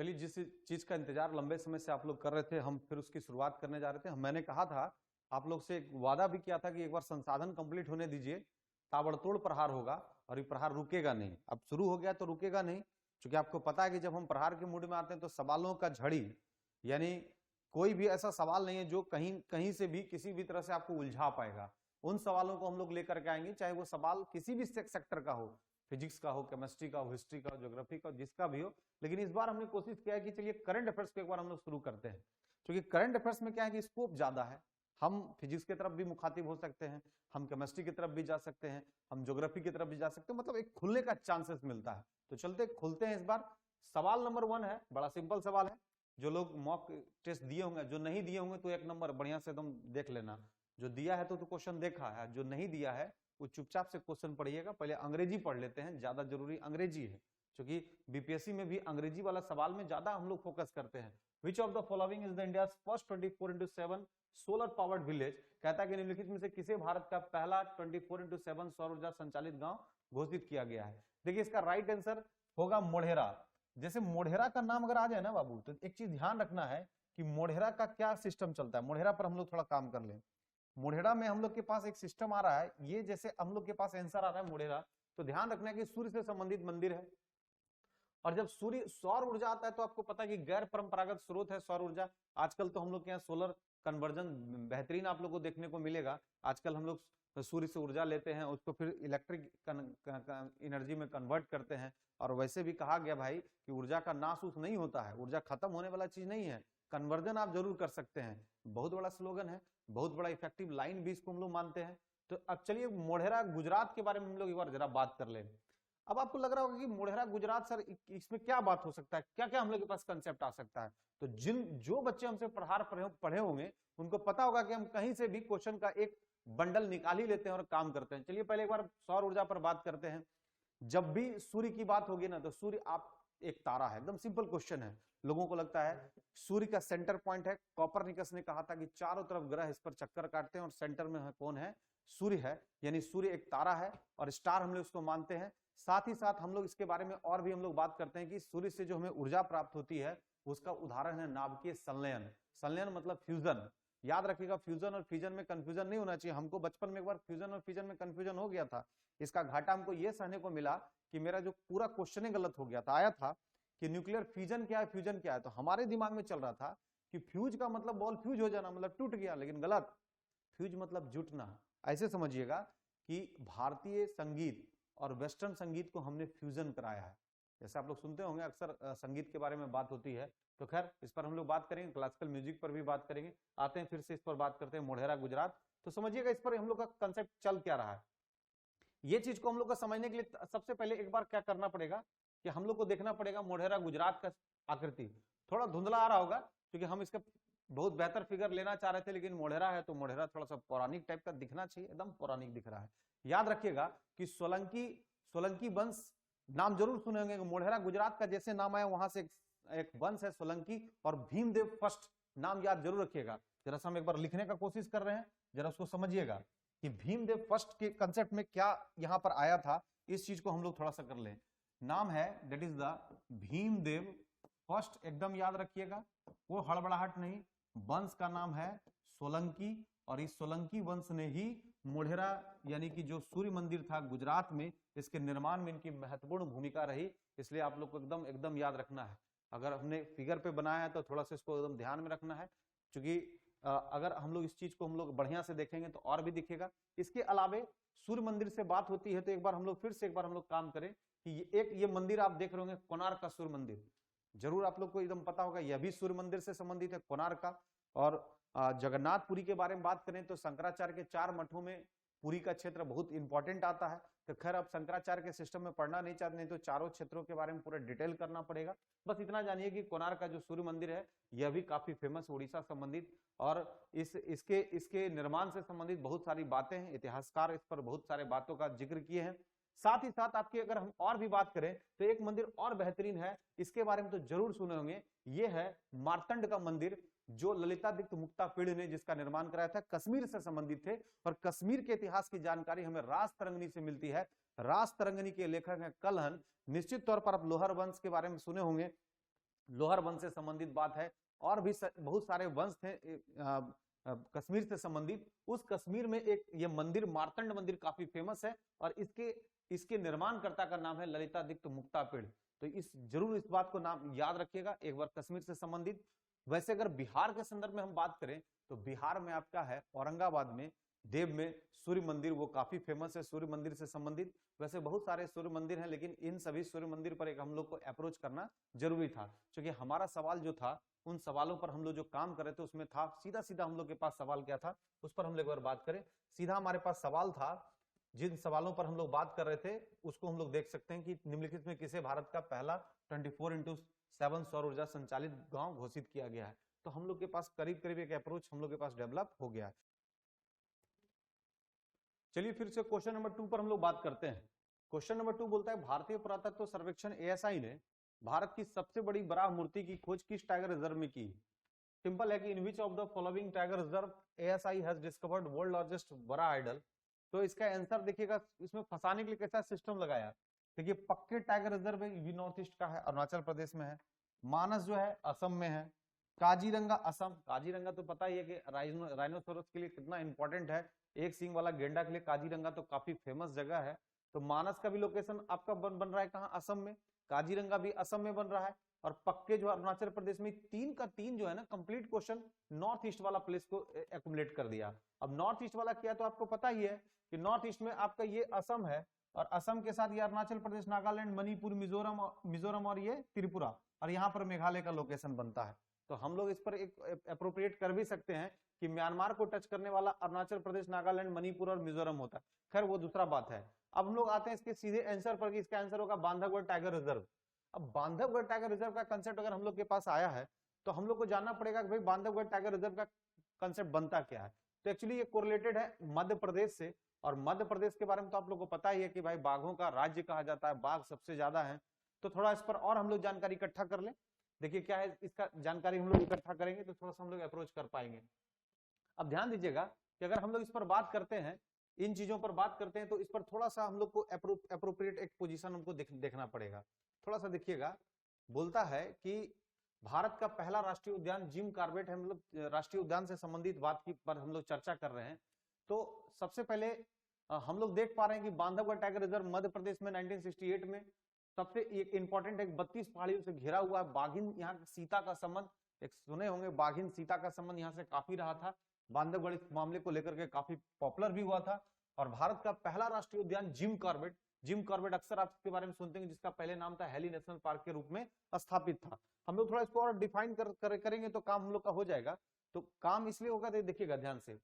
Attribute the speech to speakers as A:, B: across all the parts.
A: चलिए, जिस चीज का इंतजार लंबे समय से आप लोग कर रहे थे, हम फिर उसकी शुरुआत करने जा रहे थे। मैंने कहा था, आप लोग से एक वादा भी किया था कि एक बार संसाधन कंप्लीट होने दीजिए, ताबड़तोड़ प्रहार होगा और ये प्रहार रुकेगा नहीं। अब शुरू हो गया तो रुकेगा नहीं, क्योंकि आपको पता है कि जब हम प्रहार के मूड में आते हैं तो सवालों का झड़ी, यानी कोई भी ऐसा सवाल नहीं है जो कहीं कहीं से भी किसी भी तरह से आपको उलझा पाएगा। उन सवालों को हम लोग लेकर के आएंगे, चाहे वो सवाल किसी भी सेक्टर का हो, फिजिक्स का हो, केमिस्ट्री का हो, हिस्ट्री का हो, ज्योग्राफी का हो, जिसका भी हो। लेकिन इस बार हमने कोशिश किया है कि चलिए करंट अफेयर्स को एक बार हम लोग शुरू करते हैं, क्योंकि करंट अफेयर्स में क्या है कि स्कोप ज्यादा है। हम फिजिक्स की तरफ भी मुखातिब हो सकते हैं, हम केमिस्ट्री की तरफ भी जा सकते हैं, हम ज्योग्राफी की तरफ भी जा सकते हैं, मतलब एक खुलने का चांसेस मिलता है। तो चलते खुलते हैं इस बार। सवाल नंबर 1 है, बड़ा सिंपल सवाल है। जो लोग मॉक टेस्ट दिए होंगे, जो नहीं दिए होंगे तो एक नंबर बढ़िया से एकदम देख लेना। जो दिया है तो क्वेश्चन देखा है, जो नहीं दिया है वो चुपचाप से क्वेश्चन पढ़िएगा। पहले अंग्रेजी पढ़ लेते हैं, ज्यादा जरूरी अंग्रेजी है, क्योंकि बीपीएससी में भी अंग्रेजी वाला सवाल में ज्यादा हम लोग फोकस करते हैं। विच of the following is the India first 24x7 solar powered village? कहता है कि निम्नलिखित में से किसे भारत का पहला 24x7 सौर ऊर्जा संचालित गांव घोषित किया गया है? देखिए, इसका राइट आंसर होगा मोढेरा। जैसे मोढेरा का नाम अगर आ जाए ना बाबू, तो एक चीज ध्यान रखना है कि मोढेरा का क्या सिस्टम चलता है। मोढेरा पर हम लोग थोड़ा काम कर लें। मोढेरा में हम लोग के पास एक सिस्टम आ रहा है, ये जैसे हम लोग के पास आंसर आ रहा है मोढेरा, तो ध्यान रखना है कि सूर्य से संबंधित मंदिर है। और जब सूर्य सौर ऊर्जा आता है तो आपको पता है कि गैर परंपरागत स्रोत है सौर ऊर्जा। आजकल तो हम लोग के यहाँ सोलर कन्वर्जन बेहतरीन आप लोग को देखने को मिलेगा। आजकल हम लोग सूर्य से ऊर्जा लेते हैं, उसको फिर इलेक्ट्रिक एनर्जी में कन्वर्ट करते हैं। और वैसे भी कहा गया भाई कि ऊर्जा का नाश उस नहीं होता है, ऊर्जा खत्म होने वाला चीज नहीं है, कन्वर्जन आप जरूर कर सकते हैं। बहुत बड़ा स्लोगन है, बहुत बड़ा इफेक्टिव लाइन भी इसको हम लोग मानते हैं। तो अब चलिए मोढेरा गुजरात के बारे में हम लोग एक बार जरा बात कर लें। अब आपको लग रहा होगा कि मोढेरा गुजरात, सर इसमें क्या बात हो सकता है, क्या क्या हम लोग के पास कंसेप्ट आ सकता है? तो जो बच्चे हमसे प्रहार पढ़े होंगे उनको पता होगा कि हम कहीं से भी क्वेश्चन का एक बंडल निकाल ही लेते हैं और काम करते हैं। चलिए पहले एक बार सौर ऊर्जा पर बात करते हैं। जब भी सूर्य की बात होगी ना, तो सूर्य आप एक तारा है, एकदम सिंपल क्वेश्चन है। लोगों को लगता है सूर्य का सेंटर पॉइंट है। कॉपरनिकस ने कहा था कि चारों तरफ ग्रह इस पर चक्कर काटते हैं और सेंटर में है, कौन है? सूर्य है। यानी सूर्य एक तारा है और स्टार हम लोग उसको मानते हैं। साथ ही साथ हम लोग इसके बारे में और भी हम लोग बात करते हैं कि सूर्य से जो हमें ऊर्जा प्राप्त होती है उसका उदाहरण है नाभिकीय संलयन। संलयन मतलब फ्यूजन। याद रखिएगा, फ्यूजन और फिजन में कंफ्यूजन नहीं होना चाहिए। हमको बचपन में एक बार फ्यूजन और फिजन में कंफ्यूजन हो गया था। इसका घाटा हमको यह सहने को मिला कि मेरा जो पूरा क्वेश्चन ही गलत हो गया था। आया था कि न्यूक्लियर फ्यूजन क्या है, फ्यूजन क्या है, तो हमारे दिमाग में चल रहा था कि फ्यूज का मतलब बॉल फ्यूज हो जाना, मतलब टूट गया, लेकिन गलत। फ्यूज मतलब जुटना। ऐसे समझिएगा कि भारतीय संगीत और वेस्टर्न संगीत को हमने फ्यूजन कराया है। जैसे आप लोग सुनते होंगे अक्सर संगीत के बारे में बात होती है, तो खैर इस पर हम लोग बात करेंगे, क्लासिकल म्यूजिक पर भी बात करेंगे। आते हैं फिर से इस पर बात करते हैं, मोढेरा गुजरात। तो समझिएगा इस पर हम लोग का कंसेप्ट चल क्या रहा है। ये चीज को हम लोग को समझने के लिए सबसे पहले एक बार क्या करना पड़ेगा कि हम लोग को देखना पड़ेगा मोढेरा गुजरात का आकृति। थोड़ा धुंधला आ रहा होगा क्योंकि हम इसका बहुत बेहतर फिगर लेना चाह रहे थे, लेकिन मोढेरा है तो मोढेरा थोड़ा सा पौराणिक टाइप का दिखना चाहिए, एकदम पौराणिक दिख रहा है। याद रखिएगा कि सोलंकी वंश नाम जरूर सुने होंगे। मोढेरा गुजरात का जैसे नाम आया वहां से एक वंश है सोलंकी, और भीमदेव फर्स्ट नाम याद जरूर रखिएगा। जरा सा हम एक बार लिखने का कोशिश कर रहे हैं, जरा उसको समझिएगा कि भीमदेव फर्स्ट के कंसेप्ट में क्या यहां पर आया था। इस चीज को हम लोग थोड़ा सा कर लें। नाम है that is the Bhimdev first, एकदम याद रखिएगा, वो हड़बड़ाहट नहीं। वंश का नाम है सोलंकी, और इस सोलंकी वंश ने ही मोढेरा यानी कि जो सूर्य मंदिर था गुजरात में, इसके निर्माण में इनकी महत्वपूर्ण भूमिका रही। इसलिए आप लोग को एकदम एकदम याद रखना है। अगर हमने फिगर पे बनाया है तो थोड़ा सा इसको एकदम ध्यान में रखना है, क्योंकि अगर हम लोग इस चीज को हम लोग बढ़िया से देखेंगे तो और भी दिखेगा। इसके अलावे सूर्य मंदिर से बात होती है तो एक बार हम लोग फिर से एक बार हम लोग काम करें कि ये मंदिर आप देख रहे होंगे, कोणार्क का सूर्य मंदिर, जरूर आप लोग को एकदम पता होगा, यह भी सूर्य मंदिर से संबंधित है, कोणार्क का। और जगन्नाथपुरी के बारे में बात करें तो शंकराचार्य के 4 मठों में पुरी का क्षेत्र बहुत इंपॉर्टेंट आता है। तो खैर अब शंकराचार्य के सिस्टम में पढ़ना नहीं चाहते, नहीं तो चारों क्षेत्रों के बारे में पूरा डिटेल करना पड़ेगा। बस इतना जानिए कि कोणार्क का जो सूर्य मंदिर है यह भी काफी फेमस, उड़ीसा संबंधित, और इसके निर्माण से संबंधित बहुत सारी बातें हैं। इतिहासकार इस पर बहुत सारे बातों का जिक्र किए हैं। साथ ही साथ आपकी अगर हम और भी बात करें तो एक मंदिर और बेहतरीन है, इसके बारे में तो जरूर सुने होंगे, ये है मार्तंड का मंदिर, जो ललितादित्य मुक्तापीढ़ ने जिसका निर्माण कराया था, कश्मीर से संबंधित थे। और कश्मीर के इतिहास की जानकारी हमें रास तरंगनी से मिलती है। रास तरंगनी के लेखक हैं कलहन। निश्चित तौर पर आप लोहर वंश के बारे में सुने होंगे। लोहर वंश से संबंधित बात है, और भी बहुत सारे वंश थे कश्मीर से संबंधित। उस कश्मीर में एक ये मंदिर मार्तंड मंदिर काफी फेमस है, और इसके निर्माणकर्ता का नाम है ललितादित्य मुक्तापिड़। तो जरूर इस बात को नाम याद रखिएगा एक बार, कश्मीर से संबंधित। वैसे अगर बिहार के संदर्भ में हम बात करें तो बिहार में आपका है औरंगाबाद में देव में सूर्य मंदिर, वो काफी फेमस है सूर्य मंदिर से संबंधित। वैसे बहुत सारे सूर्य मंदिर हैं, लेकिन इन सभी सूर्य मंदिर पर एक हम लोग को अप्रोच करना जरूरी था, क्योंकि हमारा सवाल जो था उन सवालों पर हम लोग जो काम कर रहे थे उसमें था सीधा सीधा हम लोग के पास सवाल क्या था, उस पर हम लोग एक बार बात करें। सीधा हमारे पास सवाल था, जिन सवालों पर हम लोग बात कर रहे थे उसको हम लोग देख सकते हैं कि निम्नलिखित में किसे भारत का पहला 24x7 सौर ऊर्जा संचालित गांव घोषित किया गया है। तो हम लोग के पास करीब करीब एक अप्रोच हम लोग के पास डेवलप हो गया है। चलिए फिर से क्वेश्चन नंबर 2 पर हम लोग बात करते हैं। क्वेश्चन नंबर 2 बोलता है भारतीय पुरातत्व सर्वेक्षण ASI ने भारत की सबसे बड़ी बराह मूर्ति की खोज किस टाइगर रिजर्व में की? सिंपल है कि in which of the following tiger reserve ASI has discovered world largest Varaha idol. तो इसका आंसर देखिएगा, इसमें फंसाने के लिए कैसा सिस्टम लगाया। देखिए पक्के टाइगर रिजर्व ये नॉर्थ ईस्ट का है, अरुणाचल प्रदेश में है। मानस जो है असम में है। काजीरंगा असम, काजीरंगा तो पता ही है कि राइनोसोरस के लिए कितना इंपॉर्टेंट है, एक सींग वाला गेंडा के लिए काजीरंगा तो काफी फेमस जगह है। तो मानस का भी लोकेशन आपका बन रहा है कहाँ, असम में। काजीरंगा भी असम में बन रहा है। और पक्के जो अरुणाचल प्रदेश में, 3 का 3 जो है ना कंप्लीट क्वेश्चन नॉर्थ ईस्ट वाला प्लेस को एक्युमुलेट कर दिया। अब नॉर्थ ईस्ट वाला क्या, तो आपको पता ही है कि नॉर्थ ईस्ट में आपका ये असम है, और असम के साथ ये अरुणाचल प्रदेश, नागालैंड, मणिपुर, मिजोरम और ये त्रिपुरा, और यहाँ पर मेघालय का लोकेशन बनता है। तो हम लोग इस पर एक अप्रोप्रिएट कर भी सकते हैं कि म्यांमार को टच करने वाला अरुणाचल प्रदेश, नागालैंड, मणिपुर और मिजोरम होता है। खैर वो दूसरा बात है। अब हम लोग आते हैं इसके सीधे आंसर पर कि इसका आंसर होगा बांधवगढ़ टाइगर रिजर्व। अब बांधवगढ़ टाइगर रिजर्व का कंसेप्ट अगर हम लोग के पास आया है तो हम लोग को जानना पड़ेगा कि भाई बांधवगढ़ टाइगर रिजर्व का कंसेप्ट बनता क्या है। तो एक्चुअली ये कोरिलेटेड है मध्य प्रदेश से, और मध्य प्रदेश के बारे में तो आप लोग को पता ही है कि भाई बाघों का राज्य कहा जाता है, बाघ सबसे ज्यादा है। तो थोड़ा इस पर और हम लोग जानकारी इकट्ठा कर लें। देखिए क्या है, इसका जानकारी हम लोग इकट्ठा करेंगे तो थोड़ा सा हम लोग अप्रोच कर पाएंगे। अब ध्यान दीजिएगा कि अगर हम लोग इस पर बात करते हैं, इन चीजों पर बात करते हैं, तो इस पर थोड़ा सा हम लोग को अप्रोप्रिएट एक पोजीशन हमको देखना पड़ेगा। थोड़ा सा देखिएगा, बोलता है कि भारत का पहला राष्ट्रीय उद्यान जिम कॉर्बेट है, मतलब राष्ट्रीय उद्यान से संबंधित बात की पर हम लोग चर्चा कर रहे हैं। तो सबसे पहले हम लोग देख पा रहे हैं कि बांधवगढ़ टाइगर रिजर्व मध्य प्रदेश में 1968 में सबसे एक इंपॉर्टेंट, एक 32 पहाड़ियों से घिरा हुआ है। बाघिन, यहाँ सीता का संबंध एक सुने होंगे, बाघिन सीता का संबंध यहाँ से काफी रहा था। बांधवगढ़ इस मामले को लेकर के काफी पॉपुलर भी हुआ था। और भारत का पहला राष्ट्रीय उद्यान जिम कॉर्बेट, जिम कॉर्बेट अक्सर आप इसके बारे में सुनते हैं, जिसका पहले नाम था हेली नेशनल पार्क के रूप में स्थापित था। हम लोग थोड़ा इसको और डिफाइन करेंगे तो काम हम लोग का हो जाएगा। तो काम इसलिए होगा, देखिएगा ध्यान से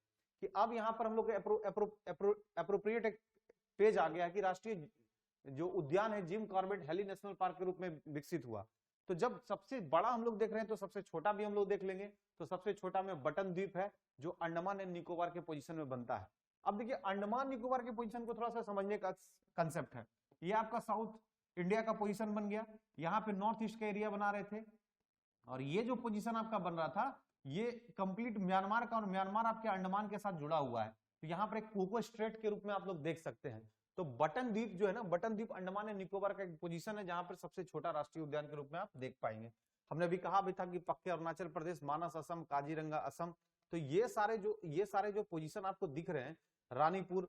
A: कि अब यहाँ पर हम लोग अप्रोप्रिएट एक पेज आ गया कि राष्ट्रीय जो उद्यान है Jim Corbett heli national park के रूप में विकसित हुआ। तो जब सबसे बड़ा हम लोग देख रहे हैं तो सबसे छोटा भी हम लोग देख लेंगे। तो सबसे छोटा में बटन द्वीप है, जो अंडमान एंड निकोबार के पोजीशन में बनता है। अब देखिए अंडमान निकोबार के पोजीशन को थोड़ा सा समझने का कंसेप्ट है। ये आपका साउथ इंडिया का पोजीशन बन गया, यहाँ पे नॉर्थ ईस्ट का एरिया बना रहे थे, और ये जो पोजीशन आपका बन रहा था ये कंप्लीट म्यांमार का, और म्यांमार आपके अंडमान के साथ जुड़ा हुआ है। तो यहाँ पर एक कोको स्ट्रेट के रूप में आप लोग देख सकते हैं। तो बटन द्वीप जो है ना, बटन द्वीप अंडमान एंड निकोबार का एक पोजीशन है जहां पर सबसे छोटा राष्ट्रीय उद्यान के रूप में आप देख पाएंगे। हमने अभी कहा भी था कि पक्के अरुणाचल प्रदेश, मानस असम, काजीरंगा असम। तो ये सारे जो पोजीशन आपको दिख रहे हैं, रानीपुर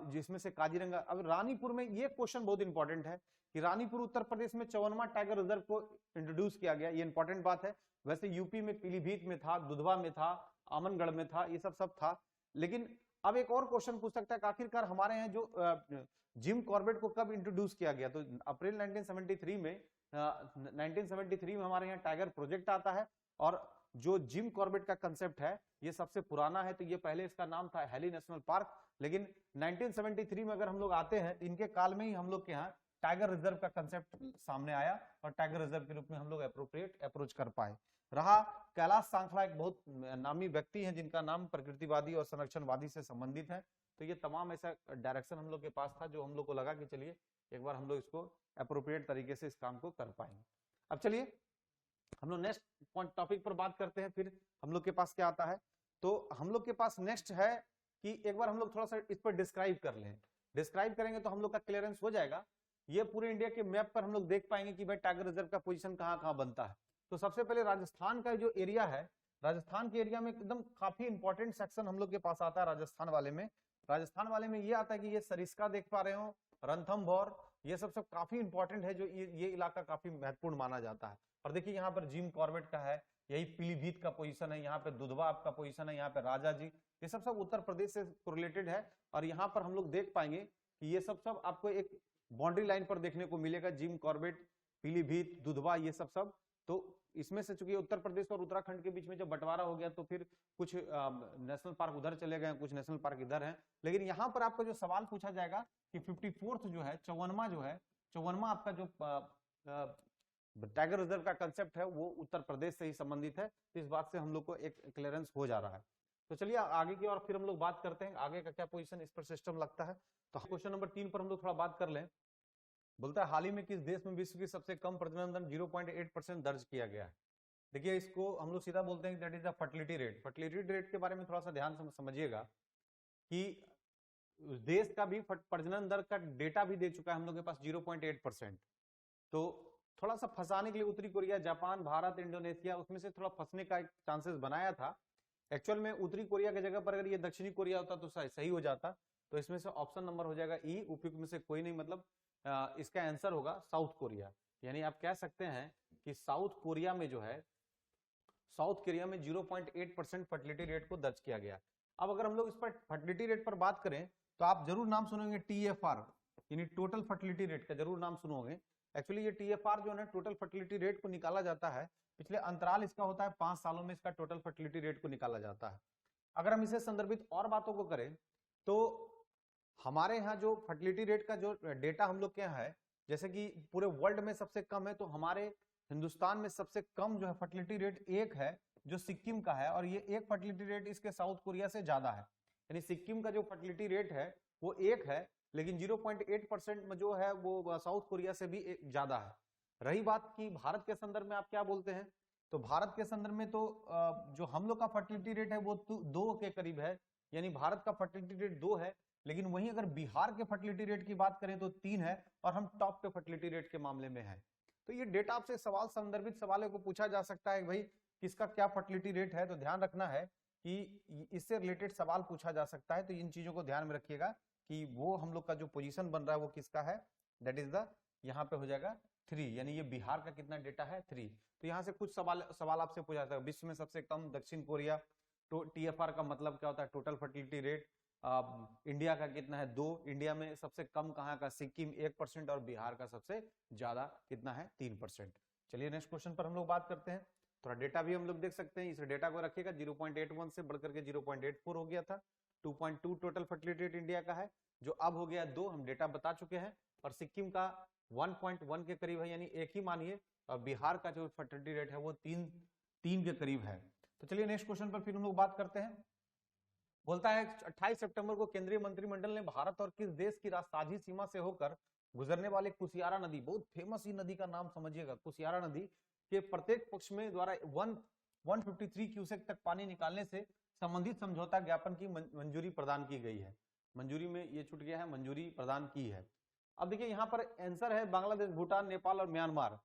A: जिसमें से काजीरंगा। अब रानीपुर में ये क्वेश्चन बहुत इंपॉर्टेंट है कि रानीपुर उत्तर प्रदेश में 54वां टाइगर रिजर्व को इंट्रोड्यूस किया गया, ये इंपॉर्टेंट बात है। वैसे यूपी में पीलीभीत में था, दुधवा में था, आमनगढ़ में था, ये सब था। लेकिन अब एक और क्वेश्चन पूछ सकता है कि आखिरकार हमारे यहाँ जो जिम कॉर्बेट को कब इंट्रोड्यूस किया गया। तो अप्रैल 1973 में 1973 में हमारे यहाँ टाइगर प्रोजेक्ट आता है, और जो जिम कॉर्बेट का कंसेप्ट है ये सबसे पुराना है। तो ये पहले इसका नाम था हेली नेशनल पार्क, लेकिन 1973 में अगर हम लोग आते हैं, इनके काल में ही हम लोग के यहाँ टाइगर रिजर्व का कंसेप्ट सामने आया, और टाइगर रिजर्व के रूप में हम लोग अप्रोप्रिएट अप्रोच कर पाए। रहा कैलाश सांखला, एक बहुत नामी व्यक्ति हैं जिनका नाम प्रकृतिवादी और संरक्षणवादी से संबंधित है। तो ये तमाम ऐसा डायरेक्शन हम लोग के पास था जो हम लोग को लगा कि चलिए एक बार हम लोग इसको अप्रोप्रिएट तरीके से इस काम को कर पाएंगे। अब चलिए हम लोग नेक्स्ट टॉपिक पर बात करते हैं। फिर हम लोग के पास क्या आता है, तो हम लोग के पास नेक्स्ट है कि एक बार हम लोग थोड़ा सा इस पर डिस्क्राइब कर लें। डिस्क्राइब करेंगे तो हम लोग का क्लियरेंस हो जाएगा। ये पूरे इंडिया के मैप पर हम लोग देख पाएंगे कि भाई टाइगर रिजर्व का पोजीशन कहाँ कहाँ बनता है। तो सबसे पहले राजस्थान का जो एरिया है, राजस्थान के एरिया में एकदम काफी इंपॉर्टेंट सेक्शन हम लोग के पास आता है राजस्थान वाले में। राजस्थान वाले में ये आता है कि ये सरिस्का देख पा रहे हो, रणथंभौर, ये सब काफी इंपॉर्टेंट है, जो ये इलाका काफी महत्वपूर्ण माना जाता है। और देखिए यहाँ पर जिम कॉर्बेट का है, यही पीलीभीत का पोजीशन है, यहाँ पे दुधवा आपका पोजीशन है, यहाँ पे राजा जी, ये सब उत्तर प्रदेश से रिलेटेड है। और यहाँ पर हम लोग देख पाएंगे कि ये सब आपको एक बाउंड्री लाइन पर देखने को मिलेगा, जिम कॉर्बेट, पीलीभीत, दुधवा, ये सब। तो इसमें से चूंकि उत्तर प्रदेश और उत्तराखंड के बीच में जब बंटवारा हो गया तो फिर कुछ नेशनल पार्क उधर चले गए, कुछ नेशनल पार्क इधर हैं। लेकिन यहाँ पर आपको जो सवाल पूछा जाएगा कि 54th जो है, 54वां आपका जो टाइगर रिजर्व का कंसेप्ट है वो उत्तर प्रदेश से ही संबंधित है। तो इस बात से हम लोग को एक क्लियरेंस हो जा रहा है। तो चलिए आगे की और फिर हम लोग बात करते हैं आगे का क्या पोजीशन इस पर सिस्टम लगता है। तो क्वेश्चन नंबर 3 पर हम लोग थोड़ा बात कर लें। बोलता है हाल ही में किस देश में विश्व की सबसे कम प्रजनन दर 0.8% दर्ज किया गया है। देखिए इसको हम लोग सीधा बोलते हैं that is the fertility rate. Fertility rate के बारे में थोड़ा सा ध्यान समझिएगा कि देश का भी प्रजनन दर का डेटा भी दे चुका है हम लोग के पास 0.8%। तो थोड़ा सा फंसाने के लिए उत्तरी कोरिया, जापान, भारत, इंडोनेशिया, उसमें से थोड़ा फंसने का एक चांसेस बनाया था। एक्चुअल में उत्तरी कोरिया की जगह पर अगर ये दक्षिणी कोरिया होता तो सही हो जाता। तो इसमें से ऑप्शन नंबर हो जाएगा ई, उपयुक्त में से कोई नहीं, मतलब इसका आंसर होगा साउथ कोरिया। यानी आप कह सकते हैं कि साउथ कोरिया में जो है, साउथ कोरिया में 0.8% फर्टिलिटी रेट को दर्ज किया गया। अब अगर हम लोग इस पर फर्टिलिटी रेट पर बात करें तो आप जरूर नाम सुनोगे TFR, यानी टोटल फर्टिलिटी रेट का जरूर नाम सुनोगे। एक्चुअली ये TFR जो है टोटल फर्टिलिटी रेट को निकाला जाता है, पिछले अंतराल इसका होता है 5 सालों में इसका टोटल फर्टिलिटी रेट को निकाला जाता है। अगर हम इसे संदर्भित और बातों को करें तो हमारे यहाँ जो फर्टिलिटी रेट का जो डेटा हम लोग के यहाँ है, जैसे कि पूरे वर्ल्ड में सबसे कम है, तो हमारे हिंदुस्तान में सबसे कम जो है फर्टिलिटी रेट एक है जो सिक्किम का है, और ये एक फर्टिलिटी रेट इसके साउथ कोरिया से ज्यादा है। यानी सिक्किम का जो फर्टिलिटी रेट है वो एक है, लेकिन 0.8% में जो है वो साउथ कोरिया से भी ज्यादा है। रही बात की भारत के संदर्भ में आप क्या बोलते हैं, तो भारत के संदर्भ में तो जो हम लोग का फर्टिलिटी रेट है वो 2 के करीब है, यानी भारत का फर्टिलिटी रेट 2 है। लेकिन वहीं अगर बिहार के फर्टिलिटी रेट की बात करें तो 3 है, और हम टॉप पे फर्टिलिटी रेट के मामले में है। तो ये डेटा आपसे सवाल, संदर्भित सवालों को पूछा जा सकता है भाई किसका क्या फर्टिलिटी रेट है, तो ध्यान रखना है कि इससे रिलेटेड सवाल पूछा जा सकता है। तो इन चीजों को ध्यान में रखिएगा कि वो हम लोग का जो पोजीशन बन रहा है वो किसका है, दैट इज द, यहाँ पे हो जाएगा 3, यानी ये बिहार का कितना डेटा है 3। तो यहाँ से कुछ सवाल आपसे पूछा जाता है, विश्व में सबसे कम दक्षिण कोरिया, तो TFR का मतलब क्या होता है, टोटल फर्टिलिटी रेट। इंडिया का कितना है 2, इंडिया में सबसे कम कहाँ का, सिक्किम 1%, और बिहार का सबसे ज्यादा कितना है 3%। चलिए नेक्स्ट क्वेश्चन पर हम लोग बात करते हैं। थोड़ा डेटा भी हम लोग देख सकते हैं, इस डेटा को रखिएगा, 0.81 से बढ़कर के 0.84 हो गया था। 2.2 टोटल फर्टिलिटी रेट इंडिया का है, जो अब हो गया 2, हम डेटा बता चुके हैं। और सिक्किम का 1.1 के करीब है, यानी 1 ही मानिए। और बिहार का जो फर्टिलिटी रेट है वो 3 के करीब है। तो चलिए नेक्स्ट क्वेश्चन पर फिर हम लोग बात करते हैं। बोलता है 28 सितंबर को केंद्रीय मंत्रिमंडल ने भारत और किस देश की साझी सीमा से होकर गुजरने वाले कुशियारा नदी, बहुत फेमस ही नदी का नाम समझिएगा, कुशियारा नदी के प्रत्येक पक्ष में द्वारा 153 क्यूसेक तक पानी निकालने से संबंधित समझौता ज्ञापन की मंजूरी प्रदान की गई है। मंजूरी में ये छूट गया है, मंजूरी प्रदान की है। अब देखिए यहाँ पर आंसर है बांग्लादेश, भूटान, नेपाल और म्यांमार।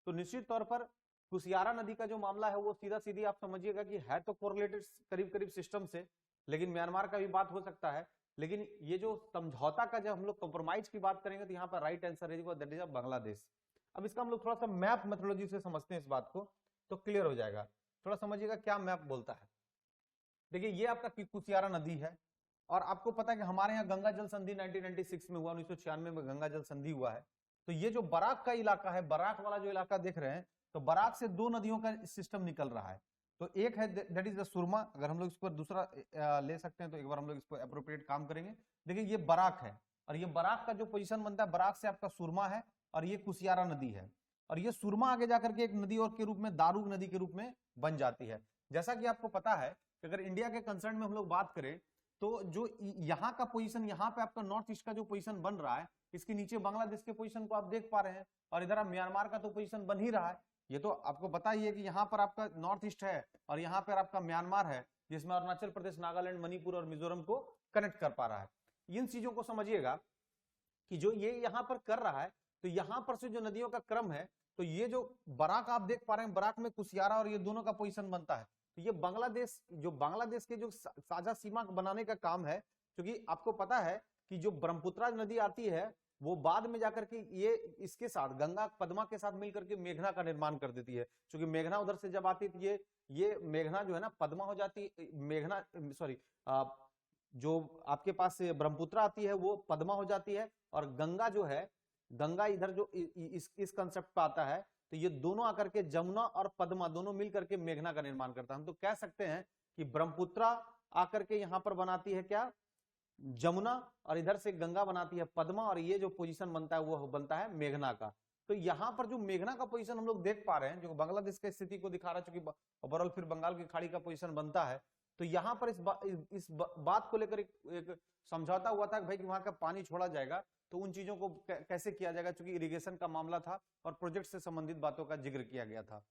A: तो निश्चित तौर पर कुशियारा नदी का जो मामला है वो सीधा सीधी आप समझिएगा कि है तो कोरिलेटेड करीब करीब सिस्टम से, लेकिन म्यांमार का भी बात हो सकता है। लेकिन ये जो समझौता का जब हम लोग कंप्रोमाइज की बात करेंगे तो यहाँ पर राइट आंसर है दैट इज बांग्लादेश। अब इसका हम लोग थोड़ा सा मैप मेथोडोलॉजी से समझते हैं इस बात को, तो क्लियर हो जाएगा। थोड़ा समझिएगा क्या मैप बोलता है। देखिए ये आपका कुशियारा नदी है, और आपको पता है कि हमारे यहाँ गंगा जल संधि 1996 में हुआ, 1996 में गंगा जल संधि हुआ है। तो ये जो बराक का इलाका है, बराक वाला जो इलाका देख रहे हैं, तो बराक से 2 नदियों का सिस्टम निकल रहा है। तो एक है दैट इज द सुरमा, अगर हम लोग इस पर दूसरा ले सकते हैं तो एक बार हम लोग इस पर एप्रोप्रिएट काम करेंगे। देखिए ये बराक है, और ये बराक का जो पोजीशन बनता है, बराक से आपका सुरमा है, और ये कुशियारा नदी है, और ये सुरमा आगे जाकर के एक नदी और के रूप में दारूक नदी के रूप में बन जाती है। जैसा कि आपको पता है कि अगर इंडिया के कंसर्न में हम लोग बात करें तो जो यहाँ का पोजीशन, यहाँ पे आपका नॉर्थ ईस्ट का जो पोजीशन बन रहा है, इसके नीचे बांग्लादेश के पोजीशन को आप देख पा रहे हैं, और इधर आप म्यांमार का तो पोजीशन बन ही रहा है। ये तो आपको पता ही है कि यहाँ पर आपका नॉर्थ ईस्ट है और यहाँ पर आपका म्यांमार है, जिसमें अरुणाचल प्रदेश, नागालैंड, मणिपुर और मिजोरम को कनेक्ट कर पा रहा है। इन चीजों को समझिएगा कि जो ये यहाँ पर कर रहा है, तो यहाँ पर से जो नदियों का क्रम है तो ये जो बराक आप देख पा रहे हैं, बराक में कुशियारा और ये दोनों का पोजीशन बनता है। तो ये बांग्लादेश, जो बांग्लादेश के जो साझा सीमा बनाने का काम है, क्योंकि आपको पता है कि जो ब्रह्मपुत्रा नदी आती है वो बाद में जाकर के ये इसके साथ गंगा पद्मा के साथ मिलकर के मेघना का निर्माण कर देती है। क्योंकि मेघना उधर से जब आती है तो ये मेघना जो है ना पद्मा हो जाती है, मेघना सॉरी जो आपके पास ब्रह्मपुत्रा आती है वो पद्मा हो जाती है, और गंगा जो है, गंगा इधर जो इस कंसेप्ट पे आता है, तो ये दोनों आकर के जमुना और पद्मा दोनों मिलकर के मेघना का निर्माण करता है। हम तो कह सकते हैं कि ब्रह्मपुत्रा आकर के यहाँ पर बनाती है क्या, जमुना, और इधर से गंगा बनाती है पद्मा, और ये जो पोजीशन बनता है वो बनता है मेघना का। तो यहाँ पर जो मेघना का पोजीशन हम लोग देख पा रहे हैं, जो बांग्लादेश की स्थिति को दिखा रहा है, चूंकि ओवरऑल फिर बंगाल की खाड़ी का पोजीशन बनता है, तो यहाँ पर इस बात को लेकर एक समझौता हुआ था कि भाई कि वहां का पानी छोड़ा जाएगा, तो उन चीजों को कैसे किया जाएगा, क्योंकि इरिगेशन का मामला था और प्रोजेक्ट से संबंधित बातों का जिक्र किया गया था।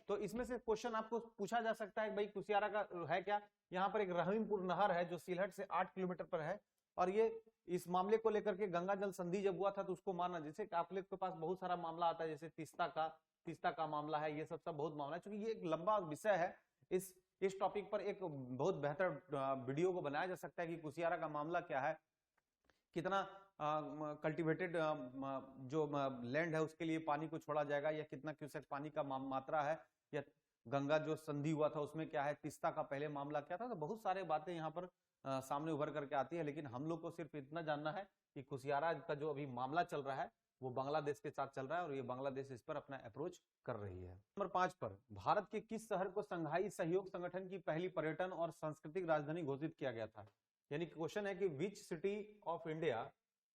A: तो इसमें से क्वेश्चन आपको पूछा जा सकता है भाई कुशियारा का है क्या। यहाँ पर एक रहीमपुर नहर है जो सिलहट से 8 किलोमीटर पर है, और ये इस मामले को लेकर के गंगा जल संधि जब हुआ था तो उसको माना, जैसे आप लोग के पास बहुत सारा मामला आता है, जैसे तीस्ता का मामला है, ये सब बहुत मामला है। क्योंकि ये एक लंबा विषय है, इस टॉपिक पर एक बहुत बेहतर वीडियो को बनाया जा सकता है कि कुशियारा का मामला क्या है, कितना कल्टीवेटेड जो लैंड है उसके लिए पानी को छोड़ा जाएगा, या कितना क्यूसेक पानी का मात्रा है, या गंगा जो संधि हुआ था उसमें क्या है, तीस्ता का पहले मामला क्या था। तो बहुत सारे बातें यहाँ पर सामने उभर करके आती है, लेकिन हम लोग को सिर्फ इतना जानना है कि कुशियारा का जो अभी मामला चल रहा है वो बांग्लादेश के साथ चल रहा है, और ये बांग्लादेश इस पर अपना अप्रोच कर रही है। नंबर 5 पर, भारत के किस शहर को संघाई सहयोग संगठन की पहली पर्यटन और सांस्कृतिक राजधानी घोषित किया गया था। यानी क्वेश्चन है कि विच सिटी ऑफ इंडिया,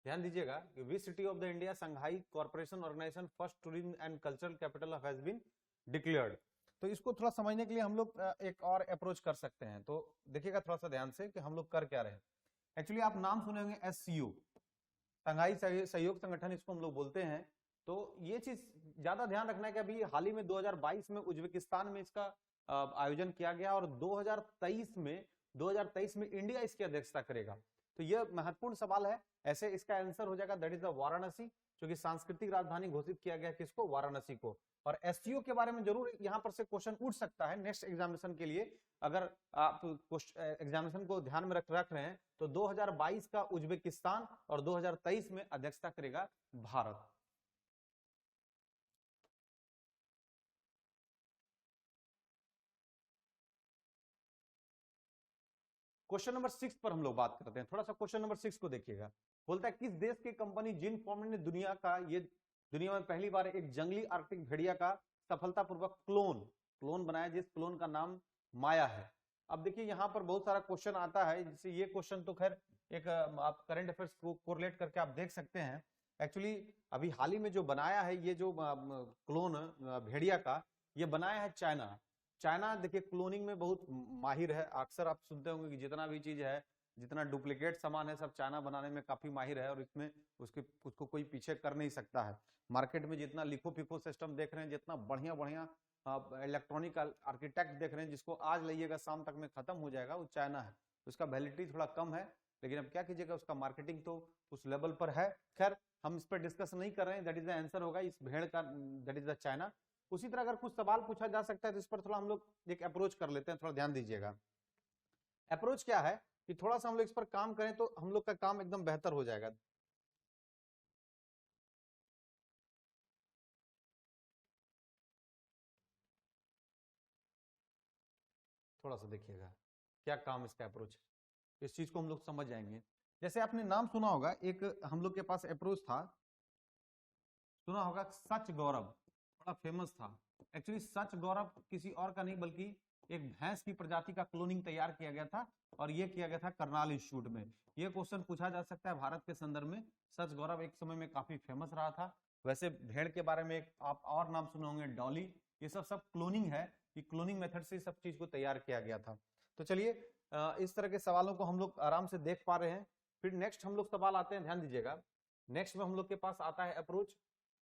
A: ध्यान दीजिएगा, which city of the India Shanghai corporation organisation first tourism and cultural capital has been declared. तो इसको थोड़ा समझने के लिए हम लोग एक और अप्रोच कर सकते हैं। तो देखिएगा थोड़ा सा ध्यान से कि हम लोग कर क्या रहे हैं। एक्चुअली आप नाम सुने होंगे SCO, संघाई सहयोग संगठन, इसको हम लोग बोलते हैं। तो ये चीज ज्यादा ध्यान रखना है कि अभी हाल ही में 2022 में उज्बेकिस्तान में इसका आयोजन किया गया, और 2023 में इंडिया इसकी अध्यक्षता करेगा। तो यह महत्वपूर्ण सवाल है। ऐसे इसका आंसर हो जाएगा दैट इज द वाराणसी, क्योंकि सांस्कृतिक राजधानी घोषित किया गया किसको, वाराणसी को। और SCO के बारे में जरूर यहाँ पर से क्वेश्चन उठ सकता है नेक्स्ट एग्जामिनेशन के लिए, अगर आप एग्जामिनेशन को ध्यान में रख रहे हैं। तो 2022 का उज्बेकिस्तान और 2023 में अध्यक्षता करेगा भारत। क्वेश्चन नंबर 6 पर हम लोग बात करते हैं। थोड़ा सा क्वेश्चन नंबर 6 को देखिएगा। बोलता है किस देश की कंपनी जिन फॉर्म ने दुनिया में पहली बार एक जंगली आर्कटिक भेड़िया का सफलतापूर्वक क्लोन बनाया, जिस क्लोन का नाम माया है। अब देखिए यहाँ पर बहुत सारा क्वेश्चन आता है, जैसे ये क्वेश्चन तो खैर एक आप करंट अफेयर्स को कोरिलेट करके आप देख सकते हैं। एक्चुअली अभी हाल ही में जो बनाया है ये जो क्लोन भेड़िया का, ये बनाया है चाइना। देखिए क्लोनिंग में बहुत माहिर है। अक्सर आप सुनते होंगे कि जितना भी चीज है, जितना डुप्लीकेट सामान है, सब चाइना बनाने में काफी माहिर है, और इसमें उसको कोई पीछे कर नहीं सकता है। मार्केट में जितना लिखो पिखो सिस्टम देख रहे हैं, जितना बढ़िया बढ़िया इलेक्ट्रॉनिक आर्किटेक्ट देख रहे हैं, जिसको आज लाइएगा शाम तक में खत्म हो जाएगा, वो चाइना है। उसका वैलिडिटी थोड़ा कम है, लेकिन अब क्या कीजिएगा, उसका मार्केटिंग तो उस लेवल पर है। खैर हम इस पर डिस्कस नहीं कर रहे हैं, दैट इज द आंसर होगा इस भेड़ का, दैट इज द चाइना। उसी तरह अगर कुछ सवाल पूछा जा सकता है तो इस पर थोड़ा हम लोग एक अप्रोच कर लेते हैं, थोड़ा ध्यान दीजिएगा। अप्रोच क्या है कि थोड़ा सा हम लोग इस पर काम करें तो हम लोग का काम एकदम बेहतर हो जाएगा। थोड़ा सा देखिएगा क्या काम इसका अप्रोच है, इस चीज को हम लोग समझ जाएंगे। जैसे आपने नाम सुना होगा, एक हम लोग के पास अप्रोच था, सुना होगा सच गौरव, बड़ा फेमस था। एक्चुअली सच गौरव किसी और का नहीं बल्कि एक भैंस की प्रजाति का क्लोनिंग तैयार किया गया था, और ये किया गया था करनाल इंस्टीट्यूट में। ये क्वेश्चन पूछा जा सकता है भारत के संदर्भ में। सच गौरव एक समय में काफी फेमस रहा था। वैसे भेड़ के बारे में एक आप और नाम सुने होंगे डॉली। ये सब क्लोनिंग है, ये क्लोनिंग मेथड से सब चीज को तैयार किया गया था। तो चलिए इस तरह के सवालों को हम लोग आराम से देख पा रहे हैं। फिर नेक्स्ट हम लोग सवाल आते हैं, ध्यान दीजिएगा। नेक्स्ट में हम लोग के पास आता है अप्रोच,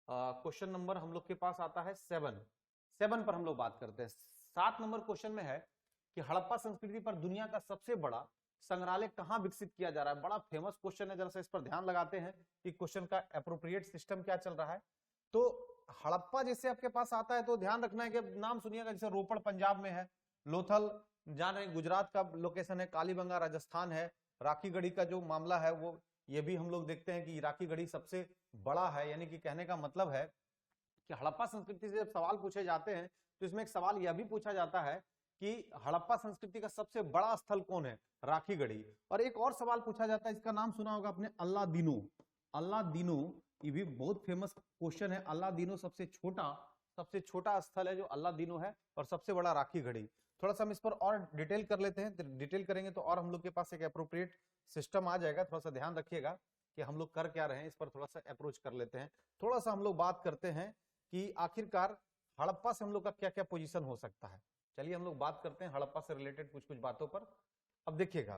A: क्वेश्चन नंबर हम लोग के पास आता है 7 पर हम लोग बात करते हैं। 7 नंबर क्वेश्चन में है कि हड़प्पा संस्कृति पर दुनिया का सबसे बड़ा संग्रहालय कहां विकसित किया जा रहा है। बड़ा फेमस क्वेश्चन है, जरा सा इस पर ध्यान लगाते हैं कि क्वेश्चन का एप्रोप्रिएट सिस्टम क्या चल रहा है। तो हड़प्पा जैसे आपके पास आता है तो ध्यान रखना है कि नाम सुनिएगा, जैसे रोपड़ पंजाब में है, लोथल जान रहे गुजरात का लोकेशन है, कालीबंगा राजस्थान है, राखी गढ़ी का जो मामला है वो ये भी हम लोग देखते हैं कि राखी गढ़ी सबसे बड़ा है। यानी कि कहने का मतलब है कि हड़प्पा संस्कृति से जब सवाल पूछे जाते हैं तो इसमें एक सवाल यह भी पूछा जाता है कि हड़प्पा संस्कृति का सबसे बड़ा स्थल कौन है, राखी गढ़ी। और एक और सवाल पूछा जाता है, इसका नाम सुना होगा आपने, अल्लादीनो। अल्लादीनो ये भी बहुत फेमस क्वेश्चन है। अल्लादीनो सबसे छोटा स्थल है जो अल्लादीनो है, और सबसे बड़ा राखी गढ़ी। थोड़ा सा हम इस पर और डिटेल कर लेते हैं, डिटेल करेंगे तो और हम लोग के पास एक अप्रोप्रिएट सिस्टम आ जाएगा। थोड़ा सा ध्यान रखिएगा कि हम लोग कर क्या रहे हैं, इस पर थोड़ा सा अप्रोच कर लेते हैं। थोड़ा सा हम लोग बात करते हैं कि आखिरकार हड़प्पा से हम लोग का क्या क्या पोजीशन हो सकता है। चलिए हम लोग बात करते हैं हड़प्पा से रिलेटेड कुछ कुछ बातों पर। अब देखिएगा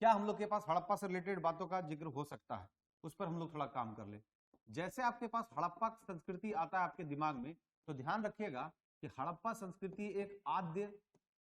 A: क्या हम लोग के पास हड़प्पा से रिलेटेड बातों का जिक्र हो सकता है, उस पर हम लोग थोड़ा काम कर ले। जैसे आपके पास हड़प्पा संस्कृति आता है आपके दिमाग में, तो ध्यान रखिएगा कि हड़प्पा संस्कृति एक आद्य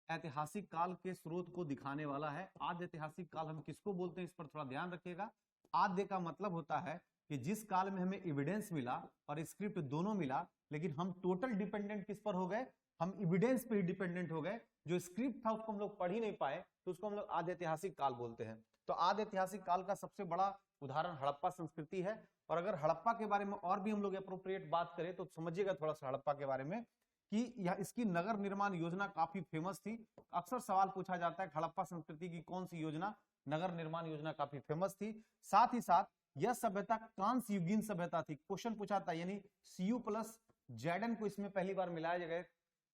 A: ऐतिहासिक काल के स्रोत को दिखाने वाला है। आद्य ऐतिहासिक काल हम किसको बोलते हैं, इस पर थोड़ा ध्यान रखिएगा। आद्य का मतलब होता है कि जिस काल में हमें एविडेंस मिला और स्क्रिप्ट दोनों मिला, लेकिन हम टोटल डिपेंडेंट किस पर हो गए, हम एविडेंस पे ही डिपेंडेंट हो गए। जो स्क्रिप्ट था उसको हम लोग पढ़ ही नहीं पाए, तो उसको हम लोग आद्य ऐतिहासिक काल बोलते हैं। तो आद्य ऐतिहासिक काल का सबसे बड़ा उदाहरण हड़प्पा संस्कृति है। और अगर हड़प्पा के बारे में और भी हम लोग अप्रोप्रिएट बात करें तो समझिएगा थोड़ा सा हड़प्पा के बारे में कि यह इसकी नगर निर्माण योजना काफी फेमस थी। अक्सर सवाल पूछा जाता है कि हड़प्पा संस्कृति की कौन सी योजना, नगर निर्माण योजना काफी फेमस थी। साथ ही साथ यह सभ्यता कांस्य युगीन सभ्यता थी। क्वेश्चन पूछा था, यानी सीयू प्लस जेडन को इसमें पहली बार मिलाया गया।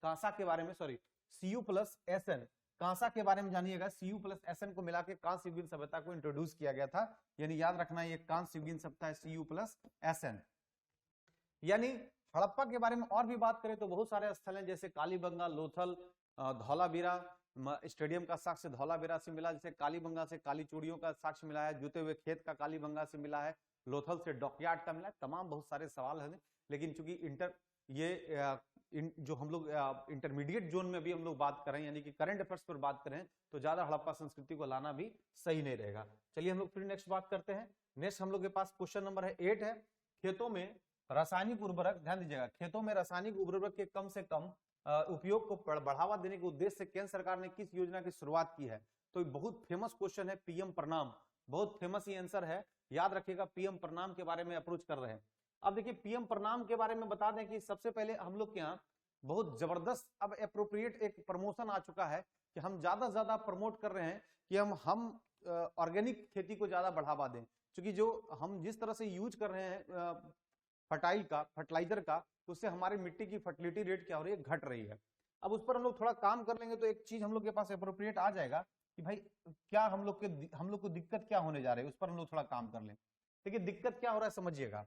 A: कांसा के बारे में, सॉरी सीयू प्लस एसएन, कांसा के बारे में जानिएगा, सीयू प्लस एसएन को मिला के कांस्य युगीन सभ्यता को इंट्रोड्यूस किया गया था। यानी याद रखना ये कांस्य युगीन सभ्यता है, सीयू प्लस एसएन। यानी हड़प्पा के बारे में और भी बात करें तो बहुत सारे स्थल हैं, जैसे कालीबंगा, लोथल, धौलावीरा स्टेडियम का साक्ष्य धौलावीरा से मिला, जैसे कालीबंगा से काली चूड़ियों का साक्ष्य मिला है, जुते हुए खेत का कालीबंगा से मिला है, लोथल से डॉकयार्ड का मिला है। तमाम बहुत सारे सवाल हैं, लेकिन चूंकि जो हम लोग इंटरमीडिएट जोन में भी हम लोग बात करें, यानी कि करंट अफेयर्स पर बात करें, तो ज्यादा हड़प्पा संस्कृति को लाना भी सही नहीं रहेगा। चलिए हम लोग फिर नेक्स्ट बात करते हैं। नेक्स्ट हम लोग के पास क्वेश्चन नंबर है 8 है, खेतों में रासायनिक उर्वरक, ध्यान दीजिएगा, खेतों में रासायनिक उर्वरक के कम से कम उपयोग को बढ़ावा देने के उद्देश्य से केंद्र सरकार ने किस योजना की शुरुआत की है। तो बहुत फेमस क्वेश्चन है, पीएम प्रणाम, बहुत फेमस ये आंसर है, याद रखिएगा। पीएम प्रणाम के बारे में अप्रोच कर रहे हैं। अब देखिए पीएम प्रणाम के बारे में बता दें कि सबसे पहले हम लोग के यहाँ बहुत जबरदस्त अब अप्रोप्रिएट एक प्रमोशन आ चुका है कि हम ज्यादा से ज्यादा प्रमोट कर रहे हैं कि हम ऑर्गेनिक खेती को ज्यादा बढ़ावा दें। क्योंकि जो हम जिस तरह से यूज कर रहे हैं फर्टिलाइजर का, उससे हमारी मिट्टी की फर्टिलिटी रेट क्या हो रही है, घट रही है। अब उस पर हम लोग थोड़ा काम कर लेंगे तो एक चीज हम लोग के पास अप्रोप्रिएट आ जाएगा कि भाई क्या हम लोग को दिक्कत क्या होने जा रही है, उस पर हम लोग थोड़ा काम कर लें। देखिए दिक्कत क्या हो रहा है समझिएगा।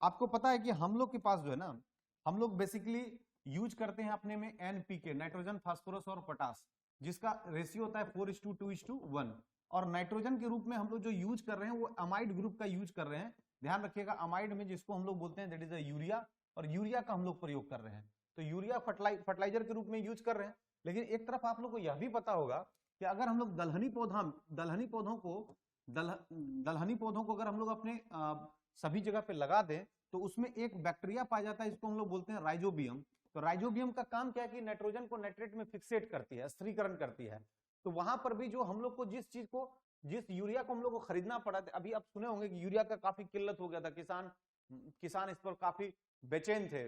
A: आपको पता है कि हम लोग के पास जो है ना, हम लोग बेसिकली यूज करते हैं अपने में एनपीके, नाइट्रोजन, फास्फोरस और पोटास, जिसका रेशियो होता है 4:2:1। और नाइट्रोजन के रूप में हम लोग जो यूज कर रहे हैं वो अमाइड ग्रुप का यूज कर रहे हैं। ध्यान रखिएगा, अमाइड में जिसको हम लोग बोलते हैं दैट इज यूरिया, और यूरिया का हम लोग प्रयोग कर रहे हैं। तो यूरिया फर्टिलाइजर के रूप में यूज कर रहे हैं। लेकिन एक तरफ आप लोग को यह भी पता होगा कि अगर हम लोग दलहनी पौधों को अगर हम लोग अपने सभी जगह पे लगा दें तो उसमें एक बैक्टीरिया पाया जाता है, इसको हम लोग बोलते हैं राइजोबियम। तो राइजोबियम का काम क्या है कि नाइट्रोजन को नाइट्रेट में फिक्सेट करती है, स्थिरीकरण करती है। तो वहां पर भी जो हम लोग को जिस यूरिया को हम लोग को खरीदना पड़ा था, अभी आप सुने होंगे कि यूरिया का काफी किल्लत हो गया था, किसान इस पर काफी बेचैन थे।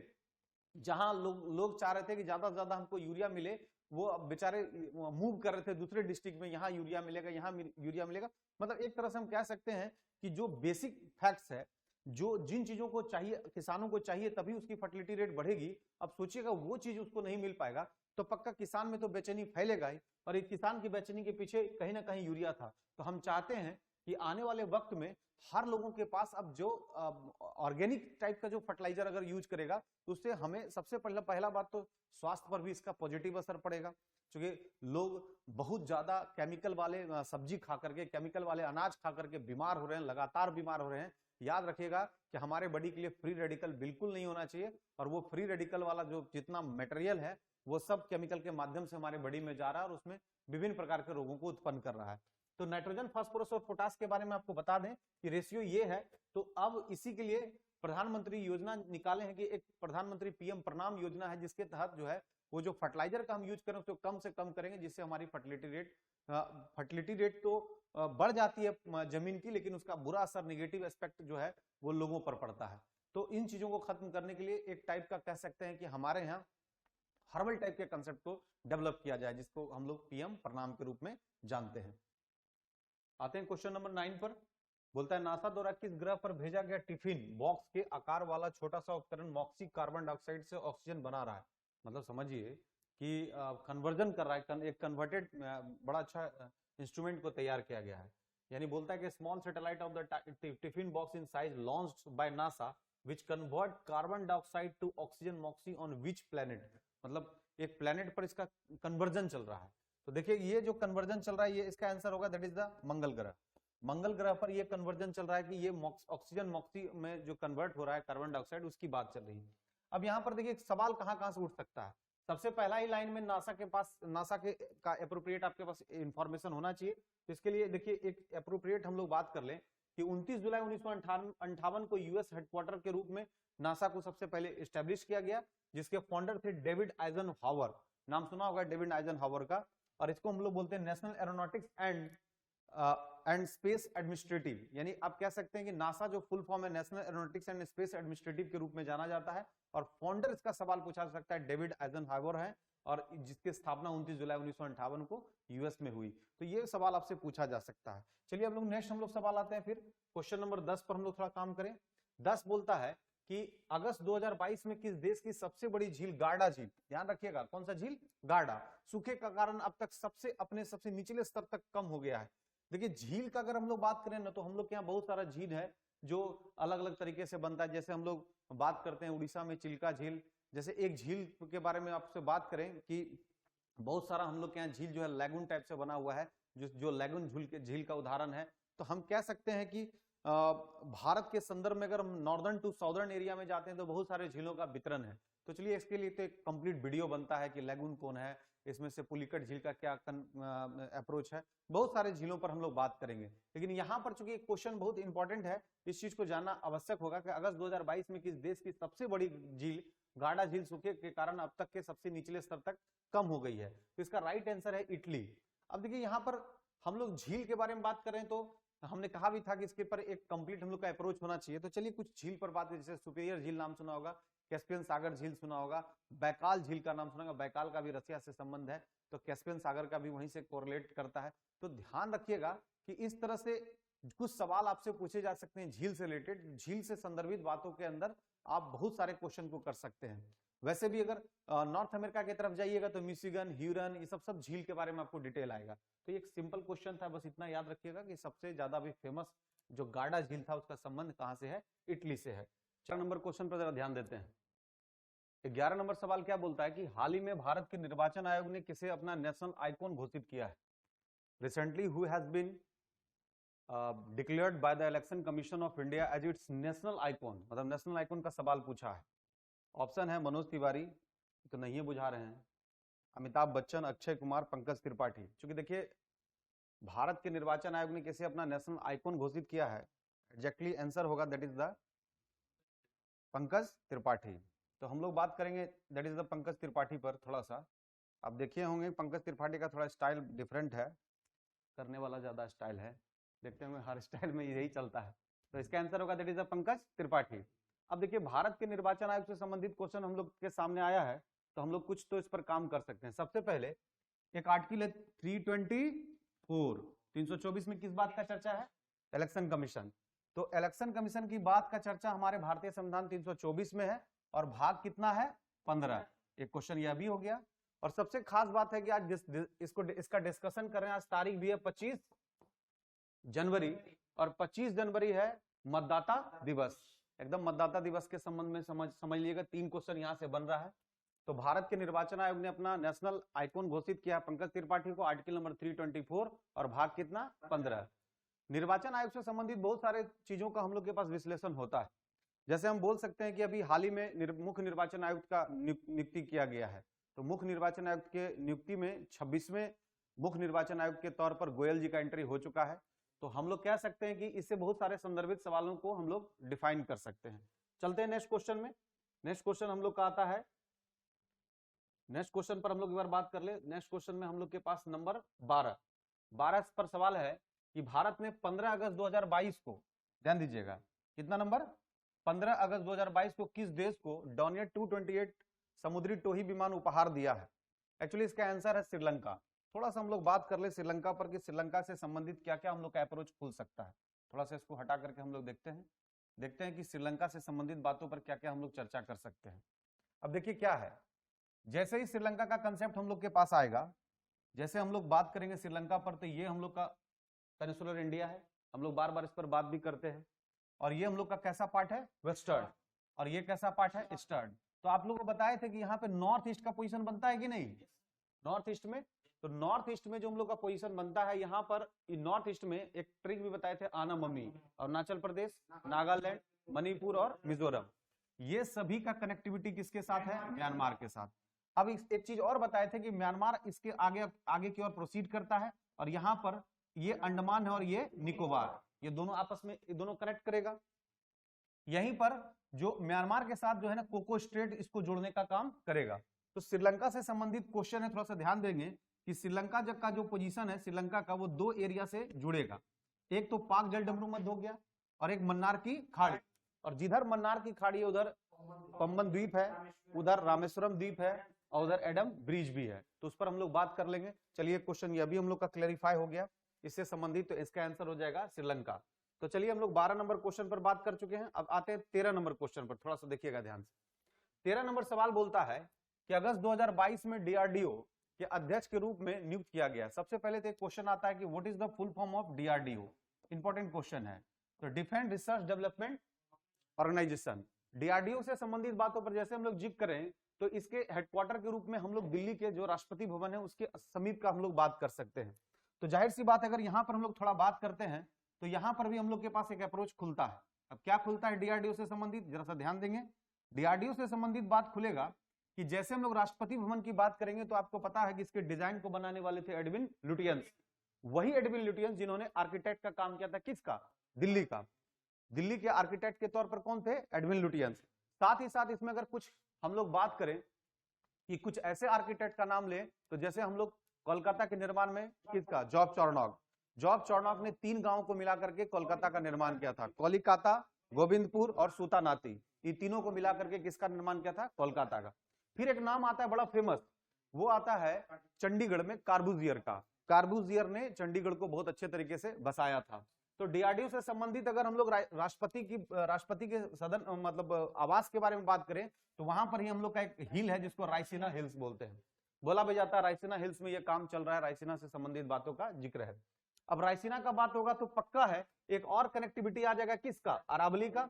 A: जहां लोग चाह रहे थे कि ज्यादा से ज्यादा हमको यूरिया मिले, वो बेचारे मूव कर रहे थे दूसरे डिस्ट्रिक्ट में, यहाँ यूरिया मिलेगा, यहाँ यूरिया मिलेगा। मतलब एक तरह से हम कह सकते हैं कि जो बेसिक फैक्ट्स है, जो जिन चीजों को चाहिए, किसानों को चाहिए तभी उसकी फर्टिलिटी रेट बढ़ेगी। अब सोचिएगा वो चीज उसको नहीं मिल पाएगा तो पक्का किसान में तो बेचैनी फैलेगा ही, और एक किसान की बेचैनी के पीछे कहीं ना कहीं यूरिया था। तो हम चाहते हैं कि आने वाले वक्त में हर लोगों के पास अब जो ऑर्गेनिक टाइप का जो फर्टिलाइजर अगर यूज करेगा तो उससे हमें सबसे पहला बात तो स्वास्थ्य पर भी इसका पॉजिटिव असर पड़ेगा। क्योंकि लोग बहुत ज्यादा केमिकल वाले सब्जी खा करके, केमिकल वाले अनाज खा करके बीमार हो रहे हैं, लगातार बीमार हो रहे हैं। याद रखिएगा कि हमारे बॉडी के लिए फ्री रेडिकल बिल्कुल नहीं होना चाहिए, और वो फ्री रेडिकल वाला जो जितना मटेरियल है वो सब केमिकल के माध्यम से हमारे बॉडी में जा रहा है और उसमें विभिन्न प्रकार के रोगों को उत्पन्न कर रहा है। तो नाइट्रोजन, फास्फोरस और पोटास के बारे में आपको बता दें कि रेशियो ये है। तो अब इसी के लिए प्रधानमंत्री योजना निकाले हैं कि एक प्रधानमंत्री पीएम प्रणाम योजना है, जिसके तहत जो है वो जो फर्टिलाइजर का हम यूज करें उसको कम से कम करेंगे, जिससे हमारी फर्टिलिटी रेट तो बढ़ जाती है जमीन की, लेकिन उसका बुरा असर, निगेटिव एस्पेक्ट जो है वो लोगों पर पड़ता है। तो इन चीजों को खत्म करने के लिए एक टाइप का कह सकते हैं कि हमारे यहाँ हर्बल टाइप के कंसेप्ट को डेवलप किया जाए, जिसको हम लोग पीएम प्रणाम के रूप में जानते हैं। आते हैं क्वेश्चन नंबर 9 पर। बोलता है नासा द्वारा किस ग्रह पर भेजा गया टिफिन बॉक्स के आकार वाला छोटा सा उपकरण मॉक्सी कार्बन डाइऑक्साइड से ऑक्सीजन बना रहा है। मतलब समझिए कि कन्वर्जन कर रहा है, एक कन्वर्टेड बड़ा अच्छा इंस्ट्रूमेंट को तैयार किया गया है। यानी बोलता है कि small satellite of the tiffin box in size launched by NASA which convert carbon dioxide to oxygen Moxie on which planet. मतलब एक प्लैनेट पर इसका कन्वर्जन चल रहा है। तो देखिए ये जो कन्वर्जन चल रहा है, ये इसका आंसर होगा दैट इज द मंगल ग्रह। मंगल ग्रह पर ये कन्वर्जन चल रहा है कि ये ऑक्सीजन मॉक्सी में जो कन्वर्ट हो रहा है कार्बन डाइऑक्साइड, उसकी बात चल रही है। अब यहाँ पर देखिए सवाल कहाँ से उठ सकता है। सबसे पहला ही लाइन में नासा के का एप्रोप्रिएट आपके पास इंफॉर्मेशन होना चाहिए। तो इसके लिए देखिए एक एप्रोप्रिएट हम लोग बात कर लें कि 29 जुलाई 1958 को यूएस हेडक्वार्टर के रूप में नासा को सबसे पहले एस्टेब्लिश किया गया, जिसके फाउंडर थे डेविड आइजनहावर। नाम सुना होगा डेविड आइजनहावर का। और इसको हम लोग बोलते हैं national aeronautics and space administrative. यानी आप कह सकते हैं कि नासा जो फुल फॉर्म है national aeronautics and space administrative के रूप में जाना जाता है। और फाउंडर इसका सवाल पूछा जा सकता है डेविड आइजनहावर है, और जिसकी स्थापना 29 जुलाई 1958 को यूएस में हुई। तो ये सवाल आपसे पूछा जा सकता है। चलिए अब लोग नेक्स्ट हम लोग सवाल आते हैं। फिर क्वेश्चन नंबर 10 पर हम लोग थोड़ा काम करें। 10 बोलता है कि अगस्त 2022 में किस देश की सबसे बड़ी झील गार्डा झील, ध्यान रखिएगा कौन सा झील, गार्डा, सूखे का कारण अब तक सबसे निचले स्तर तक कम हो गया है। देखिए झील का अगर हम लोग बात करें ना, तो हम लोग के यहाँ बहुत सारा झील है जो अलग अलग तरीके से बनता है। जैसे हम लोग बात करते हैं उड़ीसा में चिल्का झील। जैसे एक झील के बारे में आपसे बात करें कि बहुत सारा हम लोग के यहाँ झील जो है लैगून टाइप से बना हुआ है, जो लैगून झील का उदाहरण है। तो हम कह सकते हैं कि भारत के संदर्भ में अगर हम नॉर्दर्न टू साउदर्न एरिया में जाते हैं तो बहुत सारे झीलों का वितरण है। तो चलिए इसके लिए तो एक कंप्लीट वीडियो बनता है कि लैगून कौन है, इसमें से पुलिकट झील का क्या अप्रोच है। बहुत सारे झीलों पर हम लोग बात करेंगे, लेकिन यहाँ पर चूंकि एक क्वेश्चन बहुत इंपॉर्टेंट है, इस चीज को जानना आवश्यक होगा कि अगस्त 2022 में किस देश की सबसे बड़ी झील गार्डा झील सूखे के कारण अब तक के सबसे निचले स्तर तक कम हो गई है। तो इसका राइट आंसर है इटली। अब देखिए यहाँ पर हम लोग झील के बारे में बात करें तो हमने कहा भी था कि इसके पर एक कंप्लीट हम लोग का अप्रोच होना चाहिए। तो चलिए कुछ झील पर बात करें। जैसे सुपेरियर झील नाम सुना होगा, कैस्पियन सागर झील सुना होगा, बैकाल झील का नाम सुना होगा। बैकाल का भी रसिया से संबंध है, तो कैस्पियन सागर का भी वहीं से कोरिलेट करता है। तो ध्यान रखिएगा कि इस तरह से कुछ सवाल आपसे पूछे जा सकते हैं झील से रिलेटेड। झील से संदर्भित बातों के अंदर आप बहुत सारे क्वेश्चन को कर सकते हैं। वैसे भी अगर नॉर्थ अमेरिका की तरफ जाइएगा तो मिशिगन, ह्यूरन, ये सब झील के बारे में आपको डिटेल आएगा। तो एक सिंपल क्वेश्चन था, बस इतना याद रखिएगा कि सबसे ज्यादा भी फेमस जो गार्डा झील था उसका संबंध कहां से है, इटली से है। 4 नंबर क्वेश्चन पर जरा ध्यान देते हैं। 11 नंबर सवाल क्या बोलता है कि हाल ही में भारत के निर्वाचन आयोग ने किसे अपना नेशनल आइकॉन घोषित किया है। Recently who has been declared by the Election Commission of India as its national icon. मतलब नेशनल आइकॉन का सवाल पूछा है। ऑप्शन है मनोज तिवारी, तो नहीं है, बुझा रहे हैं, अमिताभ बच्चन, अक्षय कुमार, पंकज त्रिपाठी। क्योंकि देखिए भारत के निर्वाचन आयोग ने कैसे अपना नेशनल आइकॉन घोषित किया है, एग्जैक्टली आंसर होगा that is the Pankaj Tripathi. तो हम लोग बात करेंगे that is the Pankaj Tripathi पर थोड़ा सा। आप देखे होंगे पंकज त्रिपाठी का थोड़ा स्टाइल डिफरेंट है, करने वाला ज्यादा स्टाइल है, देखते होंगे हर स्टाइल में यही चलता है। तो इसका आंसर होगा that is the Pankaj Tripathi. अब देखिए भारत के निर्वाचन आयोग से संबंधित क्वेश्चन हम लोग के सामने आया है, तो हम लोग कुछ तो इस पर काम कर सकते हैं। सबसे पहले एक आर्टिकल है 324 में किस बात का चर्चा है, इलेक्शन कमीशन। तो इलेक्शन कमीशन की बात का चर्चा हमारे भारतीय संविधान 324 में है, और भाग कितना है, 15। एक क्वेश्चन यह भी हो गया। और सबसे खास बात है कि आज इसका डिस्कशन कर रहे हैं। आज तारीख भी है 25 जनवरी, और 25 जनवरी है मतदाता दिवस। एकदम मतदाता दिवस के संबंध में समझ लीजिएगा 3 क्वेश्चन यहां से बन रहा है। तो भारत के निर्वाचन आयोग ने अपना नेशनल आइकॉन घोषित किया पंकज त्रिपाठी को, आर्टिकल नंबर 324, और भाग कितना, 15। निर्वाचन आयोग से संबंधित बहुत सारे चीजों का हम लोग के पास विश्लेषण होता है। जैसे हम बोल सकते हैं कि अभी हाल ही में मुख्य निर्वाचन आयुक्त का नियुक्ति किया गया है। तो मुख्य निर्वाचन आयुक्त के नियुक्ति में 26वें मुख्य निर्वाचन आयुक्त के तौर पर गोयल जी का एंट्री हो चुका है। तो हम लोग कह सकते हैं कि इससे बहुत सारे संदर्भित सवालों को हम लोग डिफाइन कर सकते हैं। चलते हैं नेक्स्ट क्वेश्चन में। नेक्स्ट क्वेश्चन हम लोग का आता है, नेक्स्ट क्वेश्चन पर हम लोग एक बार बात कर ले। नेक्स्ट क्वेश्चन में हम लोग के पास नंबर 12 पर सवाल है कि भारत ने 15 अगस्त 2022 को, ध्यान दीजिएगा, कितना नंबर, 15 अगस्त 2022 को किस देश को डॉनियट 228 समुद्री टोही विमान उपहार दिया है? एक्चुअली इसका आंसर है श्रीलंका। थोड़ा सा हम लोग बात कर ले श्रीलंका पर कि श्रीलंका से संबंधित क्या क्या हम लोग का अप्रोच खुल सकता है। थोड़ा सा इसको हटा करके हम लोग देखते हैं कि श्रीलंका से संबंधित बातों पर क्या क्या हम लोग चर्चा कर सकते हैं। अब देखिए क्या है, जैसे ही श्रीलंका का कंसेप्ट हम लोग के पास आएगा, जैसे हम लोग बात करेंगे श्रीलंका पर, तो ये हम लोग का पेनिनसुलर इंडिया है, हम लोग बार बार इस पर बात भी करते हैं। और ये हम लोग का कैसा पार्ट है, वेस्टर्न, और ये कैसा पार्ट है, ईस्टर्न। तो आप लोगों को बताए थे कि यहाँ पे नॉर्थ ईस्ट का पोजीशन बनता है कि नहीं, नॉर्थ ईस्ट में। तो नॉर्थ ईस्ट में जो हम लोग का पोजीशन बनता है, यहाँ पर नॉर्थ ईस्ट में एक ट्रिक भी बताए थे, आना मम्मी, अरुणाचल प्रदेश, नागालैंड, मणिपुर और मिजोरम, ये सभी का कनेक्टिविटी किसके साथ है, म्यांमार के साथ। अब एक चीज और बताए थे कि म्यांमार इसके आगे की ओर प्रोसीड करता है, और यहाँ पर ये अंडमान है और ये निकोबार, ये दोनों आपस में, ये दोनों कनेक्ट करेगा। यहीं पर जो म्यांमार के साथ जो है ना कोको स्ट्रेट, इसको जोड़ने का काम करेगा। तो श्रीलंका से संबंधित क्वेश्चन है, थोड़ा सा ध्यान देंगे कि श्रीलंका का जो पोजीशन है श्रीलंका का, वो दो एरिया से जुड़ेगा। एक तो पाक जलडमरू मध्य हो गया, और एक मन्नार की खाड़ी, और जिधर मन्नार की खाड़ी है उधर पंबन द्वीप है, उधर रामेश्वरम द्वीप है, और उधर एडम ब्रिज भी है। तो उस पर हम लोग बात कर लेंगे। चलिए क्वेश्चन ये अभी हम लोग का क्लैरिफाई हो गया इससे संबंधित, तो इसका आंसर हो जाएगा श्रीलंका। तो चलिए हम लोग 12 नंबर क्वेश्चन पर बात कर चुके हैं। अब आते हैं 13 नंबर क्वेश्चन पर, थोड़ा सा देखिएगा ध्यान से। 13 नंबर सवाल बोलता है कि अगस्त 2022 में डीआरडीओ के अध्यक्ष के रूप में नियुक्त किया गया। सबसे पहले तो एक क्वेश्चन आता है कि what is the full form of DRDO, important question है। तो defence research development organisation. DRDO से संबंधित बातों पर जैसे हम लोग जिक्र करें, तो इसके हेडक्वार्टर के रूप में हम लोग दिल्ली के जो राष्ट्रपति भवन है उसके समीप का हम लोग बात कर सकते हैं। तो जाहिर सी बात है, अगर यहाँ पर हम लोग थोड़ा बात करते हैं, तो यहाँ पर भी हम लोग के पास एक अप्रोच खुलता है। अब क्या खुलता है डीआरडीओ से संबंधित, जरा सा ध्यान देंगे। डीआरडीओ से संबंधित बात खुलेगा कि जैसे हम लोग राष्ट्रपति भवन की बात करेंगे, तो आपको पता है कि इसके डिजाइन को बनाने वाले थे एडविन लुटियंस, वही एडविन लुटियंस जिन्होंने आर्किटेक्ट का काम किया था, किसका, दिल्ली का। दिल्ली के आर्किटेक्ट के तौर पर कौन थे, एडविन लुटियंस। साथ ही साथ इसमें अगर कुछ हम लोग बात करें कि कुछ ऐसे आर्किटेक्ट का नाम लें, तो जैसे हम लोग कोलकाता के निर्माण में किसका, जॉब चौरनॉग। जॉब चौरनॉग ने 3 गांवों को मिलाकर के कोलकाता का निर्माण किया था, कोलिकाता, गोविंदपुर और सूतानाती, ये तीनों को मिलाकर के किसका निर्माण किया था, कोलकाता का। फिर एक नाम आता है बड़ा फेमस, वो आता है चंडीगढ़ में कार्बूजियर का। कार्बूजियर ने चंडीगढ़ को बहुत अच्छे तरीके से बसाया था। तो डीआरडीओ से संबंधित अगर हम लोग राष्ट्रपति के सदन मतलब आवास के बारे में बात करें, तो वहां पर ही हम लोग का एक हिल है जिसको रायसीना हिल्स बोलते हैं। बोला भी जाता है रायसीना हिल्स में ये काम चल रहा है, रायसीना से संबंधित बातों का जिक्र है। अब रायसीना का बात होगा तो पक्का है एक और कनेक्टिविटी आ जाएगा, किसका, अरावली का।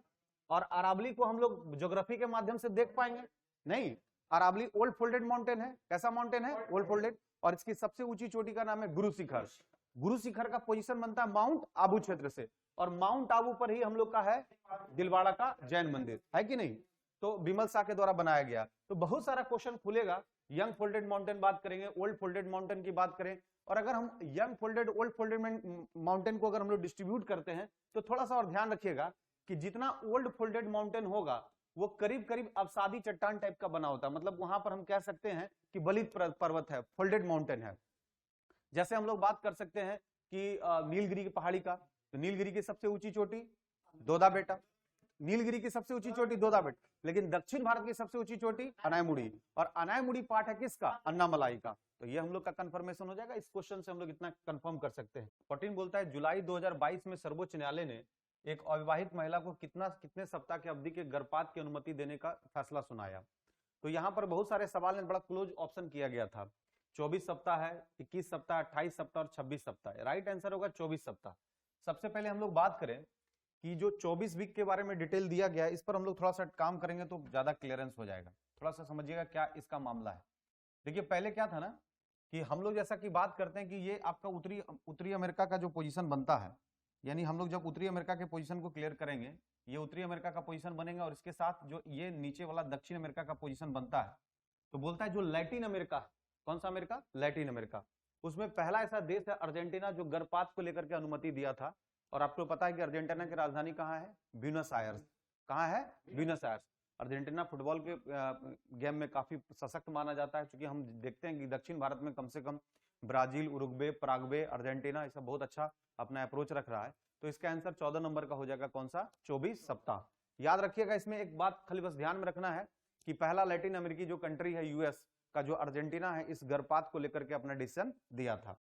A: और अरावली को हम लोग ज्योग्राफी के माध्यम से देख पाएंगे नहीं। अरावली ओल्ड फोल्डेड माउंटेन है, कैसा माउंटेन है, ओल्ड फोल्डेड, और इसकी सबसे ऊंची चोटी का नाम है गुरु शिखर। गुरु शिखर का पोजीशन बनता है माउंट आबू क्षेत्र से, और माउंट आबू पर ही हम लोग का है दिलवाड़ा का जैन मंदिर, है कि नहीं। तो विमल शाह के द्वारा बनाया गया। तो बहुत सारा क्वेश्चन खुलेगा। यंग फोल्डेड माउंटेन बात करेंगे, ओल्ड फोल्डेड माउंटेन की बात करें, और अगर हम young folded old folded mountain को अगर हम लोग डिस्ट्रीब्यूट करते हैं, तो थोड़ा सा और ध्यान रखिएगा कि जितना ओल्ड फोल्डेड माउंटेन होगा वो करीब करीब अवसादी चट्टान टाइप का बना होता है। मतलब वहां पर हम कह सकते हैं कि बलित पर्वत है, फोल्डेड माउंटेन है। जैसे हम लोग बात कर सकते हैं कि नीलगिरी की पहाड़ी का, तो नीलगिरी की सबसे ऊंची चोटी दोदा बेटा, नीलगिरी की सबसे ऊंची चोटी दोदा बेटा, लेकिन दक्षिण भारत की सबसे ऊंची चोटी अनायमुड़ी, और अनायमुड़ी पार्ट है किसका, अन्नामलाई का। तो ये हम लोग का कंफर्मेशन हो जाएगा। इस क्वेश्चन से हम लोग इतना कंफर्म कर सकते हैं। 14 बोलता है जुलाई 2022 में सर्वोच्च न्यायालय ने एक अविवाहित महिला को कितने सप्ताह की अवधि के गर्भपात की अनुमति देने का फैसला सुनाया। तो यहाँ पर बहुत सारे सवाल में बड़ा क्लोज ऑप्शन किया गया था। 24 सप्ताह है, 21 सप्ताह, 28 सप्ताह और 26 सप्ताह है। राइट आंसर होगा 24 सप्ताह। सबसे पहले हम लोग बात करें कि जो 24 वीक के बारे में डिटेल दिया गया है, इस पर हम लोग थोड़ा सा काम करेंगे तो ज्यादा क्लियरेंस हो जाएगा। थोड़ा सा समझिएगा क्या इसका मामला है। देखिए पहले क्या था ना कि हम लोग जैसा कि बात करते हैं कि ये आपका उत्तरी अमेरिका का जो पोजीशन बनता है, यानी हम लोग जब उत्तरी अमेरिका के पोजीशन को क्लियर करेंगे, ये उत्तरी अमेरिका का पोजीशन बनेगा, और इसके साथ जो ये नीचे वाला दक्षिण अमेरिका का पोजीशन बनता है, तो बोलता है जो लैटिन अमेरिका, कौन सा अमेरिका, लैटिन अमेरिका, उसमें पहला ऐसा देश है अर्जेंटीना जो गर्भपात को लेकर के अनुमति दिया था। और आपको पता है कि अर्जेंटीना की राजधानी कहाँ है, ब्यूनस आयर्स। कहाँ है? Buenos Aires. अर्जेंटीना फुटबॉल के गेम में काफी सशक्त माना जाता है, क्योंकि हम देखते हैं कि दक्षिण भारत में कम से कम ब्राजील, उरुग्वे, पराग्वे, अर्जेंटीना, ये सब बहुत अच्छा अपना अप्रोच रख रहा है। तो इसका आंसर 14 नंबर का हो जाएगा, कौन सा? 24 सप्ताह। याद रखिएगा, इसमें एक बात खाली बस ध्यान में रखना है कि पहला लैटिन अमेरिकी जो कंट्री है यूएस का, जो अर्जेंटीना है, इस गर्भपात को लेकर के अपना डिसीजन दिया था।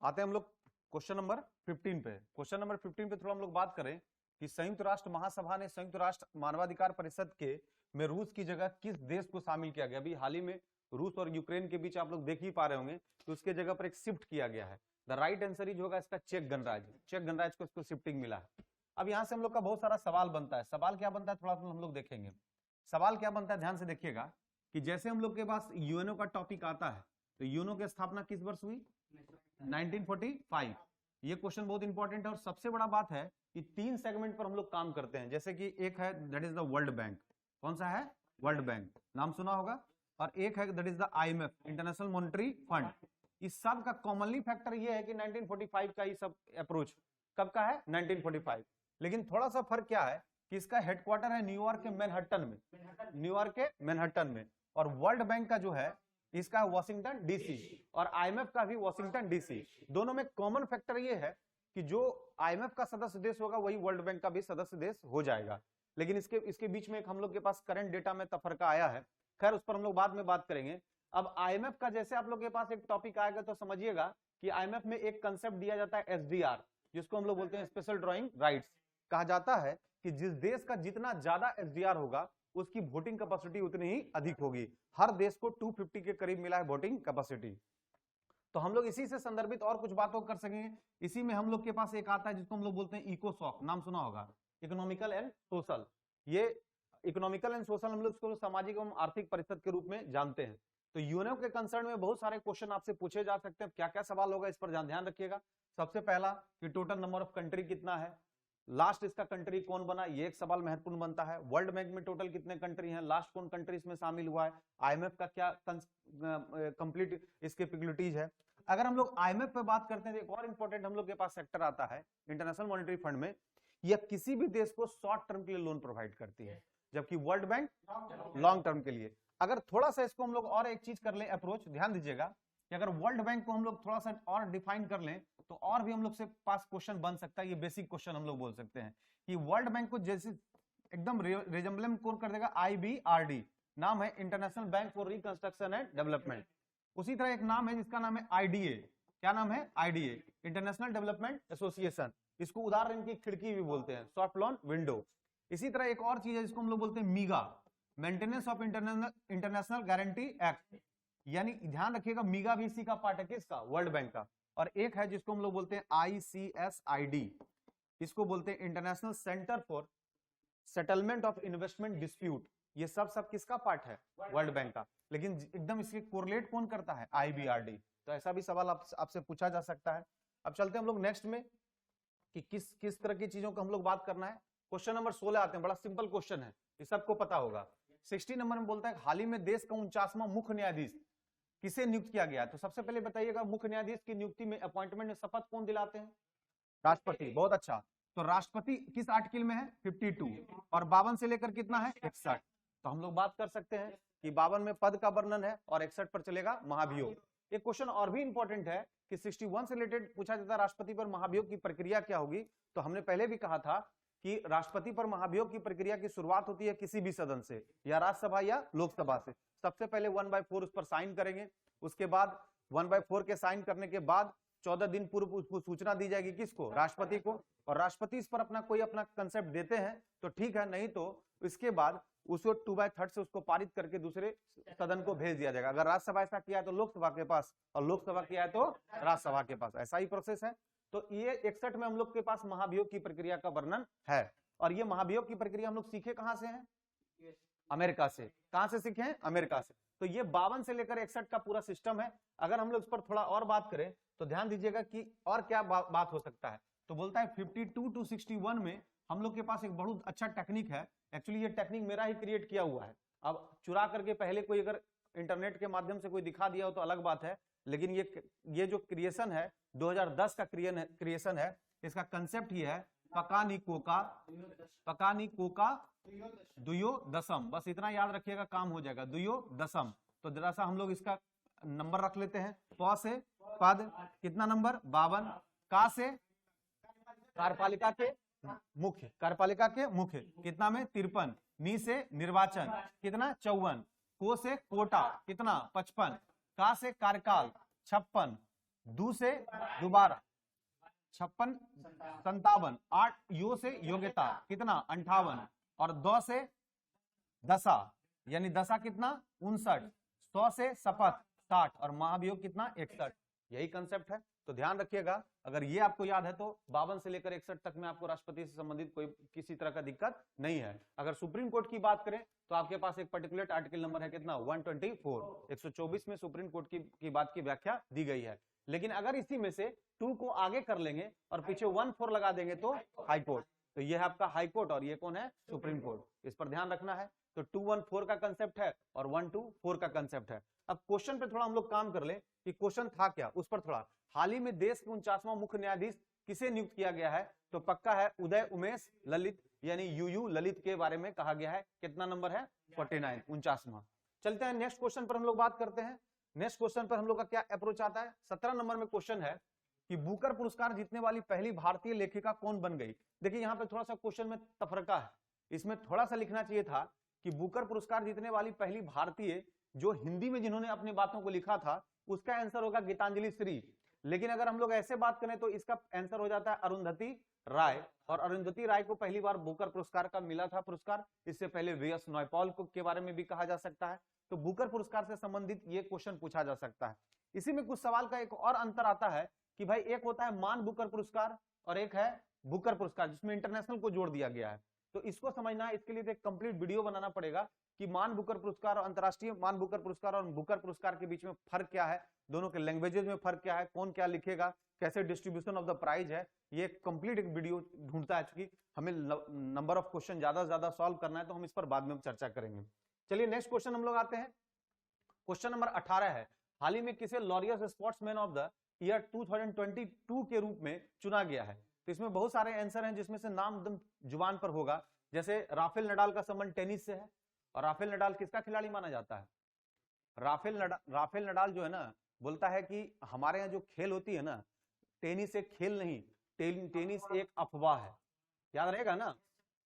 A: आते हैं हम लोग क्वेश्चन नंबर 15 पे। क्वेश्चन नंबर 15 पे थोड़ा हम लोग बात करें कि संयुक्त राष्ट्र महासभा ने संयुक्त राष्ट्र मानवाधिकार परिषद के में रूस की जगह किस देश को शामिल किया गया? अभी हाल ही में रूस और यूक्रेन के बीच आप लोग देख ही पा रहे होंगे, तो उसके जगह पर एक शिफ्ट किया गया है। द राइट आंसर इज होगा इसका चेक गणराज्य। चेक गणराज्य को इसको शिफ्टिंग मिला है। अब यहाँ से हम लोग का बहुत सारा सवाल बनता है। सवाल क्या बनता है थोड़ा सा हम लोग देखेंगे। सवाल क्या बनता है, ध्यान से देखिएगा कि जैसे हम लोग के पास यूएनओ का टॉपिक आता है, तो यूएनओ की स्थापना किस वर्ष हुई? 1945। ये क्वेश्चन बहुत इंपॉर्टेंट है। और सबसे बड़ा बात है कि 3 सेगमेंट पर हम लोग काम करते हैं। जैसे कि एक है that is the world bank. कौन सा है? वर्ल्ड बैंक, नाम सुना होगा। और एक है that is the IMF, international monetary fund. इस सब का कॉमनली फैक्टर ये है कि 1945 का ये सब अप्रोच कब का है? 1945। लेकिन थोड़ा सा फर्क क्या है कि इसका हेडक्वार्टर है न्यूयॉर्क के मैनहट्टन में, न्यूयॉर्क के मैनहट्टन में। और वर्ल्ड बैंक का जो है इसका वॉशिंगटन डीसी, और आईएमएफ का भी वॉशिंगटन डीसी। दोनों में कॉमन फैक्टर ये है कि जो आईएमएफ का सदस्य देश होगा वही वर्ल्ड बैंक का भी सदस्य देश हो जाएगा। लेकिन इसके बीच में एक हम लोग के पास करंट डेटा में तफरका आया है, खैर उस पर हम लोग बाद में बात करेंगे। अब आईएमएफ का जैसे आप लोग के पास एक टॉपिक आएगा तो समझिएगा कि आईएमएफ में एक कंसेप्ट दिया जाता है एसडीआर, जिसको हम लोग बोलते हैं स्पेशल ड्रॉइंग राइट्स। कहा जाता है कि जिस देश का जितना ज्यादा एसडीआर होगा उसकी वोटिंग कैपेसिटी उतनी ही अधिक होगी। हर देश को 250 के करीब मिला है वोटिंग कैपेसिटी। तो हम लोग इसी से संदर्भित और कुछ बातों कर सकेंगे। इसी में हम लोग के पास एक आता है जिसको हम लोग बोलते हैं इकोसॉक, नाम सुना होगा, इकोनॉमिकल एंड सोशल। ये इकोनॉमिकल एंड सोशल हम लोग इसको सामाजिक एवं आर्थिक परिषद के रूप में जानते हैं। तो यूएनओ के कंसर्न में बहुत सारे क्वेश्चन आपसे पूछे जा सकते हैं। क्या क्या सवाल होगा इस पर ध्यान रखिएगा। सबसे पहला कि टोटल नंबर ऑफ कंट्री कितना है, लास्ट इसका कंट्री कौन बना, ये एक सवाल महत्वपूर्ण बनता है। वर्ल्ड बैंक में टोटल कितने कंट्री हैं, लास्ट कौन कंट्री इसमें शामिल हुआ है, आईएमएफ का क्या कंप्लीट इसके कैपेबिलिटीज है। अगर हम लोग आईएमएफ पे बात करते हैं तो एक और इंपॉर्टेंट हम लोग के पास सेक्टर आता है इंटरनेशनल मॉनेटरी फंड में। यह किसी भी देश को शॉर्ट टर्म के लिए लोन प्रोवाइड करती है, जबकि वर्ल्ड बैंक लॉन्ग टर्म के लिए। अगर थोड़ा सा इसको हम लोग और एक चीज कर ले अप्रोच, ध्यान दीजिएगा कि अगर वर्ल्ड बैंक को हम लोग थोड़ा सा और डिफाइन कर लें तो और भी हम लोग से पास क्वेश्चन बन सकता है। ये बेसिक क्वेश्चन हम लोग बोल सकते हैं कि वर्ल्ड बैंक को जैसे एकदम रिजेंबलेंट कौन कर देगा, आईबीआरडी, नाम है international bank for reconstruction and development. उसी तरह एक नाम है जिसका नाम है आईडीए। क्या नाम है? IDA, international development association. इसको उदार रंग की खिड़की भी बोलते हैं, सॉफ्ट लॉन विंडो। इसी तरह एक और चीज है जिसको हम लोग बोलते हैं MIGA, maintenance of international guarantee act. यानी ध्यान रखिएगा मीगा भी इसी का पार्ट है, किसका? वर्ल्ड बैंक का। और एक है जिसको हम लोग बोलते हैं आईसीएसआईडी, इसको बोलते हैं international centre for settlement of investment dispute. ये सब किसका पार्ट है? वर्ल्ड बैंक का। लेकिन एकदम इसके कोरिलेट कौन करता है? आईबीआरडी। तो ऐसा भी सवाल आपसे पूछा जा सकता है। अब चलते हैं हम लोग नेक्स्ट में कि किस तरह की चीजों को हम लोग बात करना है। क्वेश्चन नंबर 16 आते हैं, बड़ा सिंपल क्वेश्चन है, ये सबको पता होगा। 60 नंबर में बोलता है हाल ही में देश का 49वां मुख्य न्यायाधीश किसे नियुक्त किया गया? तो सबसे पहले बताइएगा मुख्य न्यायाधीश की नियुक्ति में अपॉइंटमेंट में शपथ कौन दिलाते हैं? राष्ट्रपति। बहुत अच्छा। तो राष्ट्रपति किस आर्टिकल में है? 52। और 52 से लेकर कितना है? 61। तो हम लोग बात कर सकते हैं कि 52 में पद का वर्णन है और 61 पर चलेगा महाभियोग। एक क्वेश्चन और भी इंपॉर्टेंट है कि 61 से रिलेटेड पूछा जाता है राष्ट्रपति पर महाभियोग की प्रक्रिया क्या होगी। तो हमने पहले भी कहा था कि राष्ट्रपति पर महाभियोग की प्रक्रिया की शुरुआत होती है किसी भी सदन से, या राज्यसभा या लोकसभा से। सबसे पहले 1/4 उस पर साइन करेंगे, उसके बाद 1/4 के साइन करने के बाद 14 दिन पूर्व उसको सूचना दी जाएगी, किसको? राष्ट्रपति को। और राष्ट्रपति इस पर अपना कंसेप्ट देते हैं तो ठीक है, नहीं तो इसके बाद उसको 2/3 से उसको पारित करके दूसरे सदन को भेज दिया जाएगा। अगर राज्यसभा ऐसा किया है तो लोकसभा के पास, और लोकसभा किया है तो राज्यसभा के पास, ऐसा ही प्रोसेस है। तो ये 61 में हम लोग के पास महाभियोग की प्रक्रिया का वर्णन है। और ये महाभियोग की प्रक्रिया हम लोग सीखे कहां से हैं? अमेरिका से। कहां से सीखे हैं? अमेरिका से। तो ये 52 से लेकर 61 का पूरा सिस्टम है। अगर हम लोग इस पर थोड़ा और बात करें तो ध्यान दीजिएगा कि और क्या बात हो सकता है। तो बोलता है 52 to 61 में हम लोग के पास एक बहुत अच्छा टेक्निक है। एक्चुअली ये टेक्निक मेरा ही क्रिएट किया हुआ है। अब चुरा करके पहले कोई अगर इंटरनेट के माध्यम से कोई दिखा दिया हो तो अलग बात है, लेकिन ये जो क्रिएशन है 2010 का क्रिएशन है। इसका कंसेप्ट ये है पकानिकोका द्वयोदशम, बस इतना याद रखिएगा, काम हो जाएगा, द्वयोदशम। तो जरा सा हम लोग इसका नंबर रख लेते हैं। प से पद कितना नंबर 52, का से कार्यपालिका के मुख्य, कार्यपालिका के मुख्य कितना में 53, नी से निर्वाचन कितना 54, को से कोटा कितना 55, का से कार्यकाल 56, दू से दोबारा 56 57, 8 यो से योग्यता कितना 58, और द से दशा यानी दशा कितना 59, 100 से शपथ 60, और महाभियोग कितना 61। यही कंसेप्ट है। तो ध्यान रखिएगा, अगर ये आपको याद है तो 52 से लेकर 61 तक में आपको राष्ट्रपति से संबंधित कोई किसी तरह का दिक्कत नहीं है। अगर सुप्रीम कोर्ट की बात करें तो आपके पास एक पर्टिकुलर आर्टिकल नंबर है कितना 124, 124 में सुप्रीम कोर्ट की बात की व्याख्या दी गई है। लेकिन अगर इसी में से 2 को आगे कर लेंगे और पीछे 1-4 लगा देंगे तो हाई कोर्ट। तो ये है आपका हाई कोर्ट और ये कौन है सुप्रीम कोर्ट। इस पर ध्यान रखना है। तो 2-1-4 का कंसेप्ट है और 1-2-4 का कंसेप्ट है। अब क्वेश्चन पे थोड़ा हम लोग काम कर ले कि क्वेश्चन था क्या, उस पर थोड़ा। हाल ही में देश के 49वां मुख्य न्यायाधीश किसे नियुक्त किया गया है? तो पक्का है उदय उमेश ललित यानी यूयू ललित के बारे में कहा गया है। कितना नंबर है 49, 49वां। चलते हैं नेक्स्ट क्वेश्चन पर हम लोग बात करते हैं। नेक्स्ट क्वेश्चन पर हम लोग का क्या अप्रोच आता है? 17 नंबर में क्वेश्चन है कि बुकर पुरस्कार जीतने वाली पहली भारतीय लेखिका कौन बन गई। देखिए यहाँ पे थोड़ा सा क्वेश्चन में तफरका है, इसमें थोड़ा सा लिखना चाहिए था कि बुकर पुरस्कार जीतने वाली पहली भारतीय जो हिंदी में जिन्होंने अपनी बातों को लिखा था उसका आंसर होगा गीतांजलि श्री। लेकिन अगर हम लोग ऐसे बात करें तो इसका आंसर हो जाता है अरुंधति राय, और अरुंधति राय को पहली बार बुकर पुरस्कार का मिला था पुरस्कार। इससे पहले वी.एस. नयपॉल के बारे में भी कहा जा सकता है। तो बुकर पुरस्कार से संबंधित ये क्वेश्चन पूछा जा सकता है। इसी में कुछ सवाल का एक और अंतर आता है कि भाई एक होता है मान बुकर पुरस्कार और एक है बुकर पुरस्कार जिसमें इंटरनेशनल को जोड़ दिया गया है। तो इसको समझना है, इसके लिए एक कंप्लीट वीडियो बनाना पड़ेगा कि मान बुकर पुरस्कार और अंतरराष्ट्रीय मान बुकर पुरस्कार और बुकर पुरस्कार के बीच में फर्क क्या है, दोनों के लैंग्वेजेस में फर्क क्या है, कौन क्या लिखेगा, कैसे डिस्ट्रीब्यूशन ऑफ द प्राइज है। ये कंप्लीट एक वीडियो ढूंढता है, क्योंकि हमें नंबर ऑफ क्वेश्चन ज्यादा से ज्यादा सॉल्व करना है, तो हम इस पर बाद में चर्चा करेंगे। चलिए नेक्स्ट क्वेश्चन हम लोग आते हैं। क्वेश्चन नंबर 18 है, हाल ही में किसे Laureus sportsman of the year 2022 के रूप में चुना गया है। तो इसमें बहुत सारे आंसर हैं जिसमें से नाम एकदम जुबान पर होगा। जैसे राफेल नडाल का संबंध टेनिस से है, और राफेल नडाल किसका खिलाड़ी माना जाता है? राफेल नडाल जो है ना बोलता है कि हमारे यहाँ जो खेल होती है ना, टेनिस एक खेल नहीं, टेनिस एक अफवाह है। याद रहेगा ना,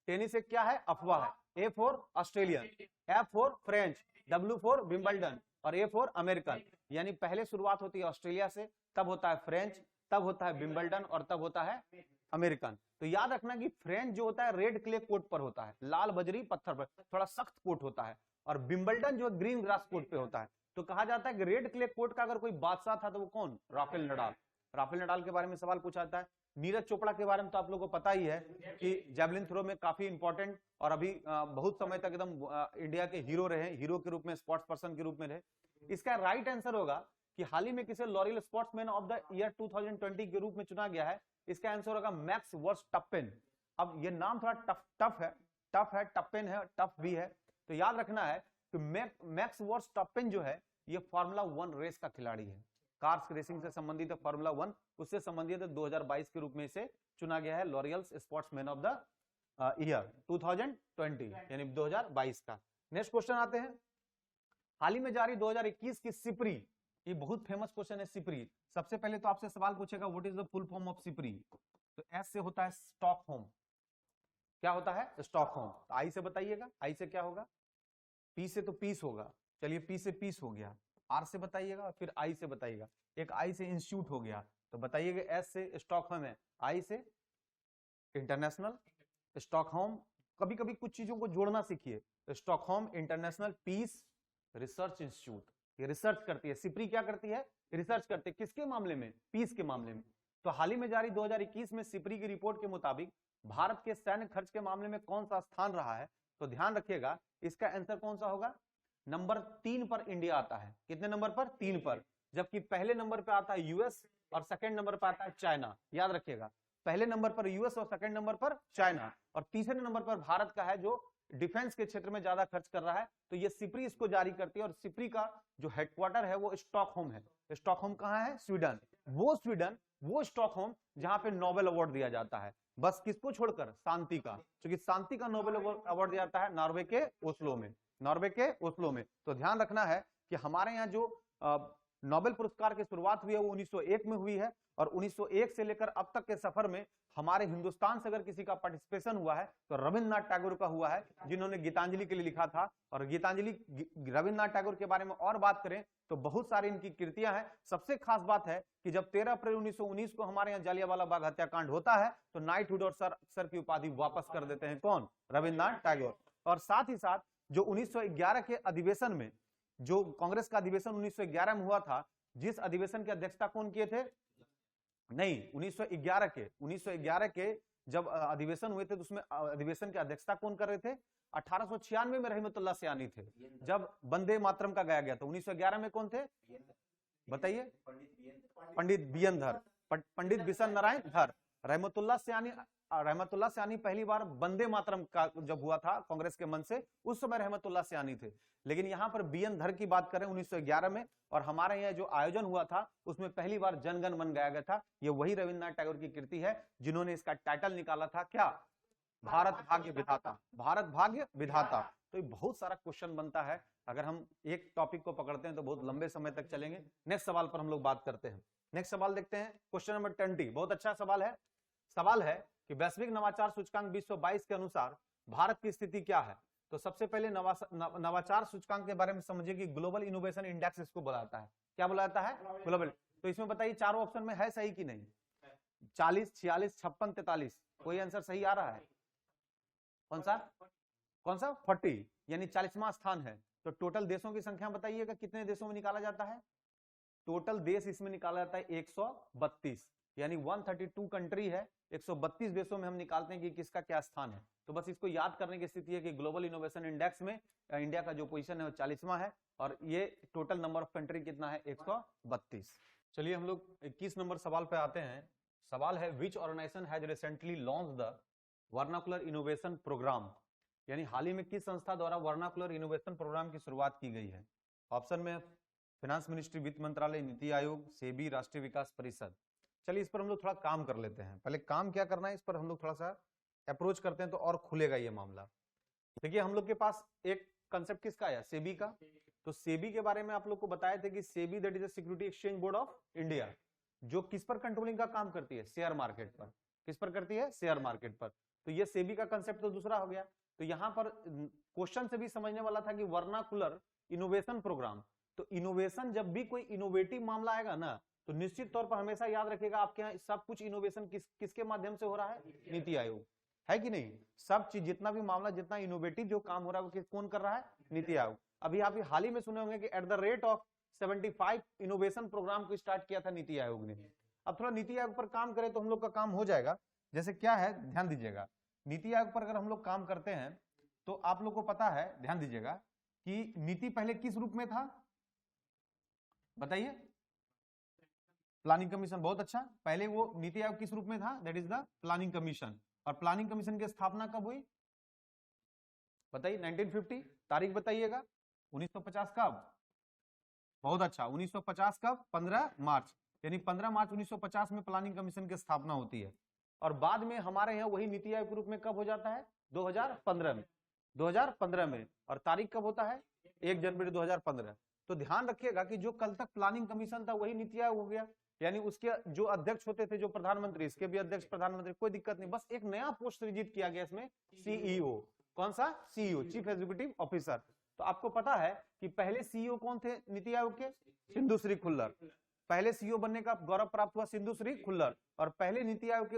A: टेनिस एक क्या है? अफवाह है। A for Australian, F for French, W for Wimbledon और ए फॉर अमेरिकन। यानी पहले शुरुआत होती है ऑस्ट्रेलिया से, तब होता है फ्रेंच, तब होता है विंबलडन और तब होता है अमेरिकन। तो याद रखना कि फ्रेंच जो होता है रेड क्ले कोर्ट पर होता है, लाल बजरी पत्थर पर, थोड़ा सख्त कोर्ट होता है, और विंबलडन जो ग्रीन ग्रास कोर्ट पे होता है। तो कहा जाता है कि रेड क्ले कोर्ट का अगर कोई बादशाह था तो वो कौन? Rafael Nadal. राफेल नडाल के बारे में सवाल पूछा जाता है। नीरज चोपड़ा के बारे में तो आप लोगों को पता ही है कि जैवलिन थ्रो में काफी इंपॉर्टेंट और अभी बहुत समय तक एकदम इंडिया के हीरो रहे, हीरो के रूप में, स्पोर्ट्स पर्सन के रूप में रहे। इसका राइट आंसर होगा कि हाल ही में किसे L'Oréal sportsman of the year 2020 के रूप में चुना गया है। इसका आंसर होगा मैक्स वर्स्टप्पेन। अब ये नाम थोड़ा टफ है, टप्पेन है, टफ भी है। तो याद रखना है कि मैक्स वर्स्टप्पेन जो है ये फार्मूला 1 रेस का खिलाड़ी है, कार्स रेसिंग से संबंधित है, फार्मूला 1 उससे संबंधित 2022 के रूप में इसे चुना गया है L'Oréal sportsman of the year 2020 यानी 2022 का। नेक्स्ट क्वेश्चन आते हैं, हाल ही में जारी 2021 की सिपरी, ये बहुत फेमस क्वेश्चन है सिपरी। सबसे पहले तो आपसे सवाल पूछेगा what is the full form of Sipri. तो एस से होता है स्टॉकहोम। क्या होता है? स्टॉकहोम। आई से बताइएगा, आई से क्या होगा? पी से तो पीस होगा, चलिए पी से पीस हो गया। आर से बताइएगा, फिर आई से बताइएगा। एक आई से इंस्टीट्यूट हो गया, तो बताइएगा एस से स्टॉकहोम है, आई से इंटरनेशनल स्टॉकहोम। कभी कभी कुछ चीजों को जोड़ना सीखिए। Stockholm International Peace Research Institute, ये रिसर्च करती है। सिपरी क्या करती है? रिसर्च करती है। किसके मामले में? पीस के मामले में। तो हाल ही में जारी 2021 में सिपरी की रिपोर्ट के मुताबिक भारत के सैन्य खर्च के मामले में कौन सा स्थान रहा है? तो ध्यान रखिएगा इसका आंसर कौन सा होगा? नंबर 3 पर इंडिया आता है। कितने नंबर पर? 3 पर। जबकि पहले नंबर पर आता है यूएस और सेकंड नंबर पर आता है चाइना। याद रखिएगा, पहले नंबर पर यूएस और सेकंड नंबर पर चाइना, और तीसरे नंबर पर भारत का है जो डिफेंस के क्षेत्र में ज्यादा खर्च कर रहा है। तो ये सिपरी इसको जारी करती है, और सिपरी का जो हेडक्वार्टर है वो स्टॉकहोम है। स्टॉकहोम कहाँ है? स्वीडन। वो स्टॉकहोम जहां पे नोबेल अवार्ड दिया जाता है। बस किसको छोड़कर? शांति का, क्योंकि शांति का नोबेल अवार्ड दिया जाता है नॉर्वे के ओस्लो में, नॉर्वे के ओस्लो में। तो ध्यान रखना है कि हमारे यहाँ जो नोबेल पुरस्कार की शुरुआत हुई है वो 1901 में हुई है, और 1901 से लेकर अब तक के सफर में हमारे हिंदुस्तान से अगर किसी का पार्टिसिपेशन हुआ है तो रविन्द्रनाथ टैगोर का हुआ है, जिन्होंने गीतांजलि के लिए लिखा था। और गीतांजलि, रविन्द्रनाथ टैगोर के बारे में और बात करें तो बहुत सारी इनकी कृतियां हैं। सबसे खास बात है कि जब 13 अप्रैल 1919 को हमारे यहाँ जालियांवाला बाग हत्याकांड होता है तो नाइटहुड और सर की उपाधि वापस कर देते हैं कौन? रविन्द्रनाथ टैगोर। और साथ ही साथ जो 1911 के अधिवेशन में, जो कांग्रेस का अधिवेशन 1911 में हुआ था, जिस अधिवेशन की अध्यक्षता कौन किए थे? नहीं, 1911 के जब अधिवेशन हुए थे तो उसमें अधिवेशन की अध्यक्षता कौन कर रहे थे? 1896 में रहमतुल्लाह सियानी थे, जब वंदे मातरम का गाया गया था। 1911 में कौन थे बताइए? पंडित बियन धर, पंडित बिशन नारायण धर। रहमतुल्लाह सियानी पहली बार वंदे मातरम का जब हुआ था कांग्रेस के मन से, उस समय रहमतुल्लाह सियानी थे। लेकिन यहाँ पर बियन धर की बात करें 1911 में, और हमारे यहाँ जो आयोजन हुआ था उसमें पहली बार जनगण मन गाया गया था। ये वही रविन्द्रनाथ टैगोर की कृति है जिन्होंने इसका टाइटल निकाला था क्या? भारत भाग्य विधाता, भारत भाग्य विधाता। तो ये बहुत सारा क्वेश्चन बनता है, अगर हम एक टॉपिक को पकड़ते हैं तो बहुत लंबे समय तक चलेंगे। नेक्स्ट सवाल पर हम लोग बात करते हैं। नेक्स्ट सवाल देखते हैं, क्वेश्चन नंबर 20। बहुत अच्छा सवाल है। सवाल है कि वैश्विक नवाचार सूचकांक 2022 के अनुसार भारत की स्थिति क्या है? तो सबसे पहले नवाचार सूचकांक के बारे में समझिए कि ग्लोबल इनोवेशन इंडेक्स इसको बुलाता है। क्या बुलाता है? ग्लोबल। तो इसमें बताइए चारों ऑप्शन में है सही कि नहीं? 40, 46, 56, 43, कोई आंसर सही आ रहा है? कौन सा? 40, यानी 40वां स्थान है। तो टोटल देशों की संख्या बताइएगा कितने देशों में निकाला जाता है? टोटल देश इसमें निकाला जाता है 132, यानी 132 कंट्री है। 132 देशों में हम निकालते हैं कि किसका क्या स्थान है। तो बस इसको याद करने की स्थिति है कि ग्लोबल इनोवेशन इंडेक्स में इंडिया का जो पोजीशन है वो 40वां है, और ये टोटल नंबर ऑफ कंट्री कितना है? 132। चलिए हम लोग 21 नंबर सवाल पे आते हैं। सवाल है, which organisation has recently launch the vernacular innovation programme, यानी हाल ही में किस संस्था द्वारा वर्नाकुलर इनोवेशन प्रोग्राम की शुरुआत की गई है? ऑप्शन में फाइनेंस मिनिस्ट्री, वित्त मंत्रालय, नीति आयोग, सेबी, राष्ट्रीय विकास परिषद। चलिए इस पर हम लोग थोड़ा काम कर लेते हैं। पहले काम क्या करना है इस पर हम लोग थोड़ा सा अप्रोच करते हैं तो और खुलेगा ये मामला। देखिए हम लोग के पास एक कंसेप्ट किसका आया? सेबी का। तो सेबी के बारे में आप लोग को बताए थे कि SEBI that is the security exchange board of India, जो किस पर कंट्रोलिंग का काम करती है? शेयर मार्केट पर। किस पर करती है? शेयर मार्केट पर। तो ये सेबी का कंसेप्ट तो दूसरा हो गया। तो यहाँ पर क्वेश्चन से भी समझने वाला था कि वर्नाकुलर इनोवेशन प्रोग्राम। तो इनोवेशन, जब भी कोई इनोवेटिव मामला आएगा ना, तो निश्चित तौर पर हमेशा याद रखिएगा आपके यहाँ सब कुछ इनोवेशन किसके माध्यम से हो रहा है? नीति आयोग, है कि नहीं? सब चीज, जितना भी मामला, जितना इनोवेटिव जो काम हो रहा है वो कौन कर रहा है? नीति आयोग। अभी आप हाल ही में सुने होंगे कि at the rate of 75 innovation programme को स्टार्ट किया था नीति आयोग ने। अब थोड़ा नीति आयोग पर काम करें तो हम लोग का काम हो जाएगा। जैसे क्या है, ध्यान दीजिएगा, नीति आयोग पर अगर हम लोग काम करते हैं तो आप लोग को पता है, ध्यान दीजिएगा कि नीति पहले किस रूप में था बताइए? Planning commission. बहुत अच्छा। पहले वो नीति आयोग किस रूप में था? That is the planning commission. और प्लानिंग कमीशन की स्थापना कब हुई बताइए? 1950। तारीख बताइएगा? 1950 कब? बहुत अच्छा। 1950 कब? 15 मार्च, यानी 15 मार्च 1950 में प्लानिंग कमीशन की स्थापना होती है। और बाद में हमारे यहाँ वही नीति आयोग के रूप में कब हो जाता है? 2015 में। 2015 में। और तारीख कब होता है? 1 जनवरी 2015। तो ध्यान रखिएगा कि जो कल तक प्लानिंग कमीशन था वही नीति आयोग हो गया, यानी उसके जो अध्यक्ष होते थे, जो प्रधानमंत्री, इसके भी अध्यक्ष प्रधानमंत्री, कोई दिक्कत नहीं। बस एक नया पोस्ट सृजित किया गया इसमें, सीईओ। कौन सा? CEO, chief executive officer. तो आपको पता है कि पहले सीईओ कौन थे नीति आयोग के? सिंधु श्री खुल्लर। पहले सीईओ बनने का गौरव प्राप्त हुआ सिंधु श्री खुल्लर। और पहले नीति आयोग के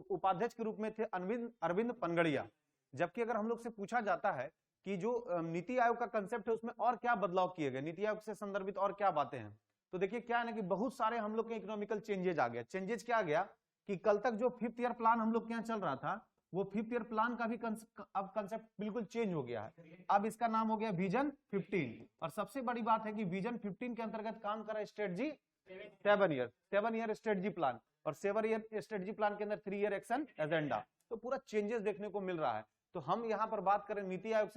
A: उपाध्यक्ष के रूप में थे अरविंद पनगड़िया। जबकि अगर हम लोग से पूछा जाता है कि जो नीति आयोग का कंसेप्ट है उसमें और क्या बदलाव किए गए, नीति आयोग से संदर्भित और क्या बातें हैं, तो देखिए क्या है ना कि बहुत सारे हम लोग के इकोनॉमिकल चेंजेज आ गया। चेंजेज क्या आ गया कि कल तक जो 5th ईयर प्लान हम लोग के यहाँ चल रहा था, वो 5th ईयर प्लान का भी अब कंसेप्ट बिल्कुल चेंज हो गया है। अब इसका नाम हो गया विजन 15। और सबसे बड़ी बात है कि विजन 15 के अंतर्गत काम कर रहा है स्ट्रेटजी 7 ईयर स्ट्रेटजी प्लान। और 7 ईयर स्ट्रेटजी प्लान के अंदर 3 ईयर एक्शन एजेंडा। तो पूरा चेंजेस देखने को मिल रहा है। तो हम यहाँ पर बात करें नीति आयोग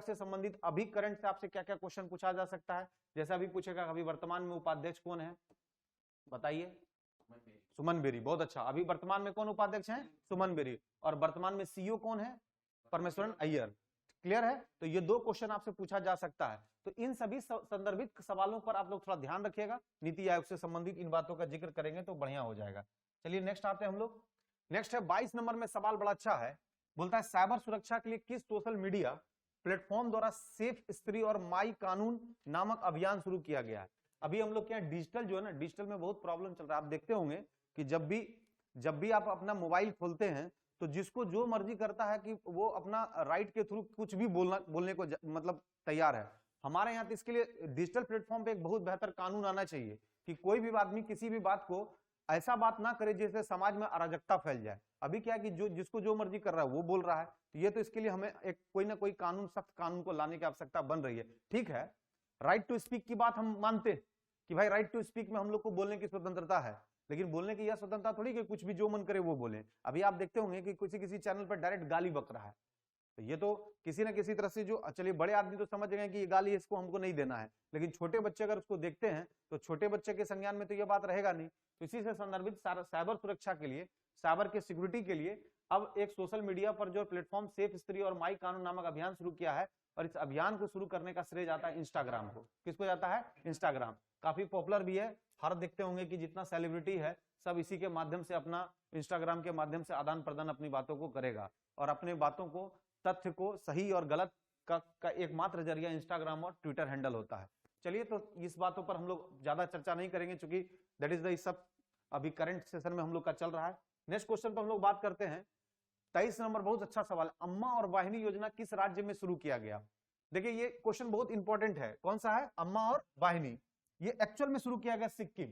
A: से संबंधित अभी करंट से आपसे क्या क्या क्वेश्चन पूछा जा सकता है? जैसा अभी पूछेगा, अभी वर्तमान में उपाध्यक्ष कौन है बताइए? सुमन बेरी, बहुत अच्छा। अभी वर्तमान में कौन उपाध्यक्ष हैं? सुमन बेरी। और वर्तमान में सीईओ कौन है? परमेश्वरन अय्यर। क्लियर है? तो ये 2 क्वेश्चन आपसे पूछा जा सकता है। तो इन सभी संदर्भित सवालों पर आप लोग थोड़ा ध्यान रखिएगा, नीति आयोग से संबंधित इन बातों का जिक्र करेंगे तो बढ़िया हो जाएगा। चलिए नेक्स्ट आते हैं हम लोग। नेक्स्ट है 22 नंबर में सवाल बड़ा अच्छा है, बोलता है साइबर सुरक्षा के लिए किस सोशल मीडिया प्लेटफॉर्म द्वारा सेफ स्त्री और माई कानून नामक अभियान शुरू किया गया है। अभी हम लोग क्या डिजिटल जो है ना, डिजिटल में बहुत प्रॉब्लम चल रहा है। आप देखते होंगे कि जब भी आप अपना मोबाइल खोलते हैं तो जिसको जो मर्जी करता है कि वो अपना राइट के थ्रू कुछ भी बोलने को मतलब तैयार है। हमारे यहाँ तो इसके लिए डिजिटल प्लेटफॉर्म पे एक बहुत बेहतर कानून आना चाहिए कि कोई भी आदमी किसी भी बात को ऐसा बात ना करे जिससे समाज में अराजकता फैल जाए। अभी क्या है कि जिसको जो मर्जी कर रहा है वो बोल रहा है, तो ये तो इसके लिए हमें एक कोई ना कोई कानून, सख्त कानून को लाने की आवश्यकता बन रही है। ठीक है, राइट टू स्पीक की बात हम मानते कि भाई राइट टू स्पीक में हम लोग को बोलने की स्वतंत्रता है, लेकिन बोलने की यह स्वतंत्रता थोड़ी कि कुछ भी जो मन करे वो बोले। अभी आप देखते होंगे कि किसी चैनल पर डायरेक्ट गाली बक रहा है, तो ये तो किसी ना किसी तरह से जो, चलिए बड़े आदमी तो समझ गए कि ये गाली इसको हमको नहीं देना है, लेकिन छोटे बच्चे अगर उसको देखते हैं तो छोटे बच्चे के संज्ञान में तो ये बात रहेगा नहीं। तो इसी से संदर्भित साइबर सुरक्षा के लिए, साइबर के सिक्योरिटी के लिए अब एक सोशल मीडिया पर जो प्लेटफॉर्म सेफ स्त्री और माई कानून नामक अभियान शुरू किया है, और इस अभियान को शुरू करने का श्रेय जाता है इंस्टाग्राम को। किसको जाता है? इंस्टाग्राम। काफी पॉपुलर भी है, हर देखते होंगे कि जितना सेलिब्रिटी है सब इसी के माध्यम से, अपना इंस्टाग्राम के माध्यम से आदान प्रदान अपनी बातों को करेगा, और अपने बातों को, तथ्य को सही और गलत का एकमात्र जरिया इंस्टाग्राम और ट्विटर हैंडल होता है। चलिए, तो इस बातों पर हम लोग ज्यादा चर्चा नहीं करेंगे, क्योंकि दैट इज द सब अभी करंट सेशन में हम लोग का चल रहा है। नेक्स्ट क्वेश्चन पर हम लोग बात करते हैं। 23 नंबर बहुत अच्छा सवाल, अम्मा और वाहिनी योजना किस राज्य में शुरू किया गया? देखिए ये क्वेश्चन बहुत इंपॉर्टेंट है। कौन सा है? अम्मा और वाहिनी। ये एक्चुअल में शुरू किया गया सिक्किम।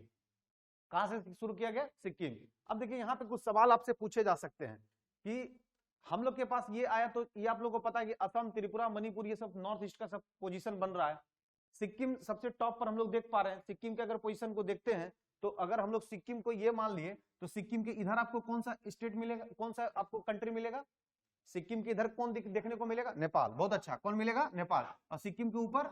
A: कहां से शुरू किया गया? सिक्किम। अब देखिए यहाँ पे कुछ सवाल आपसे पूछे जा सकते हैं कि हम लोग के पास ये आया, तो ये आप लोगों को पता है कि असम, त्रिपुरा, मणिपुर ये सब नॉर्थ ईस्ट का सब पोजीशन बन रहा है। सिक्किम सबसे टॉप पर हम लोग देख पा रहे हैं। सिक्किम के अगर पोजीशन को देखते हैं तो अगर हम लोग सिक्किम को ये मान लिए तो सिक्किम के इधर आपको कौन सा स्टेट मिलेगा, कौन सा आपको कंट्री मिलेगा? सिक्किम के इधर कौन देखने को मिलेगा? नेपाल। बहुत अच्छा, कौन मिलेगा? नेपाल। और सिक्किम के ऊपर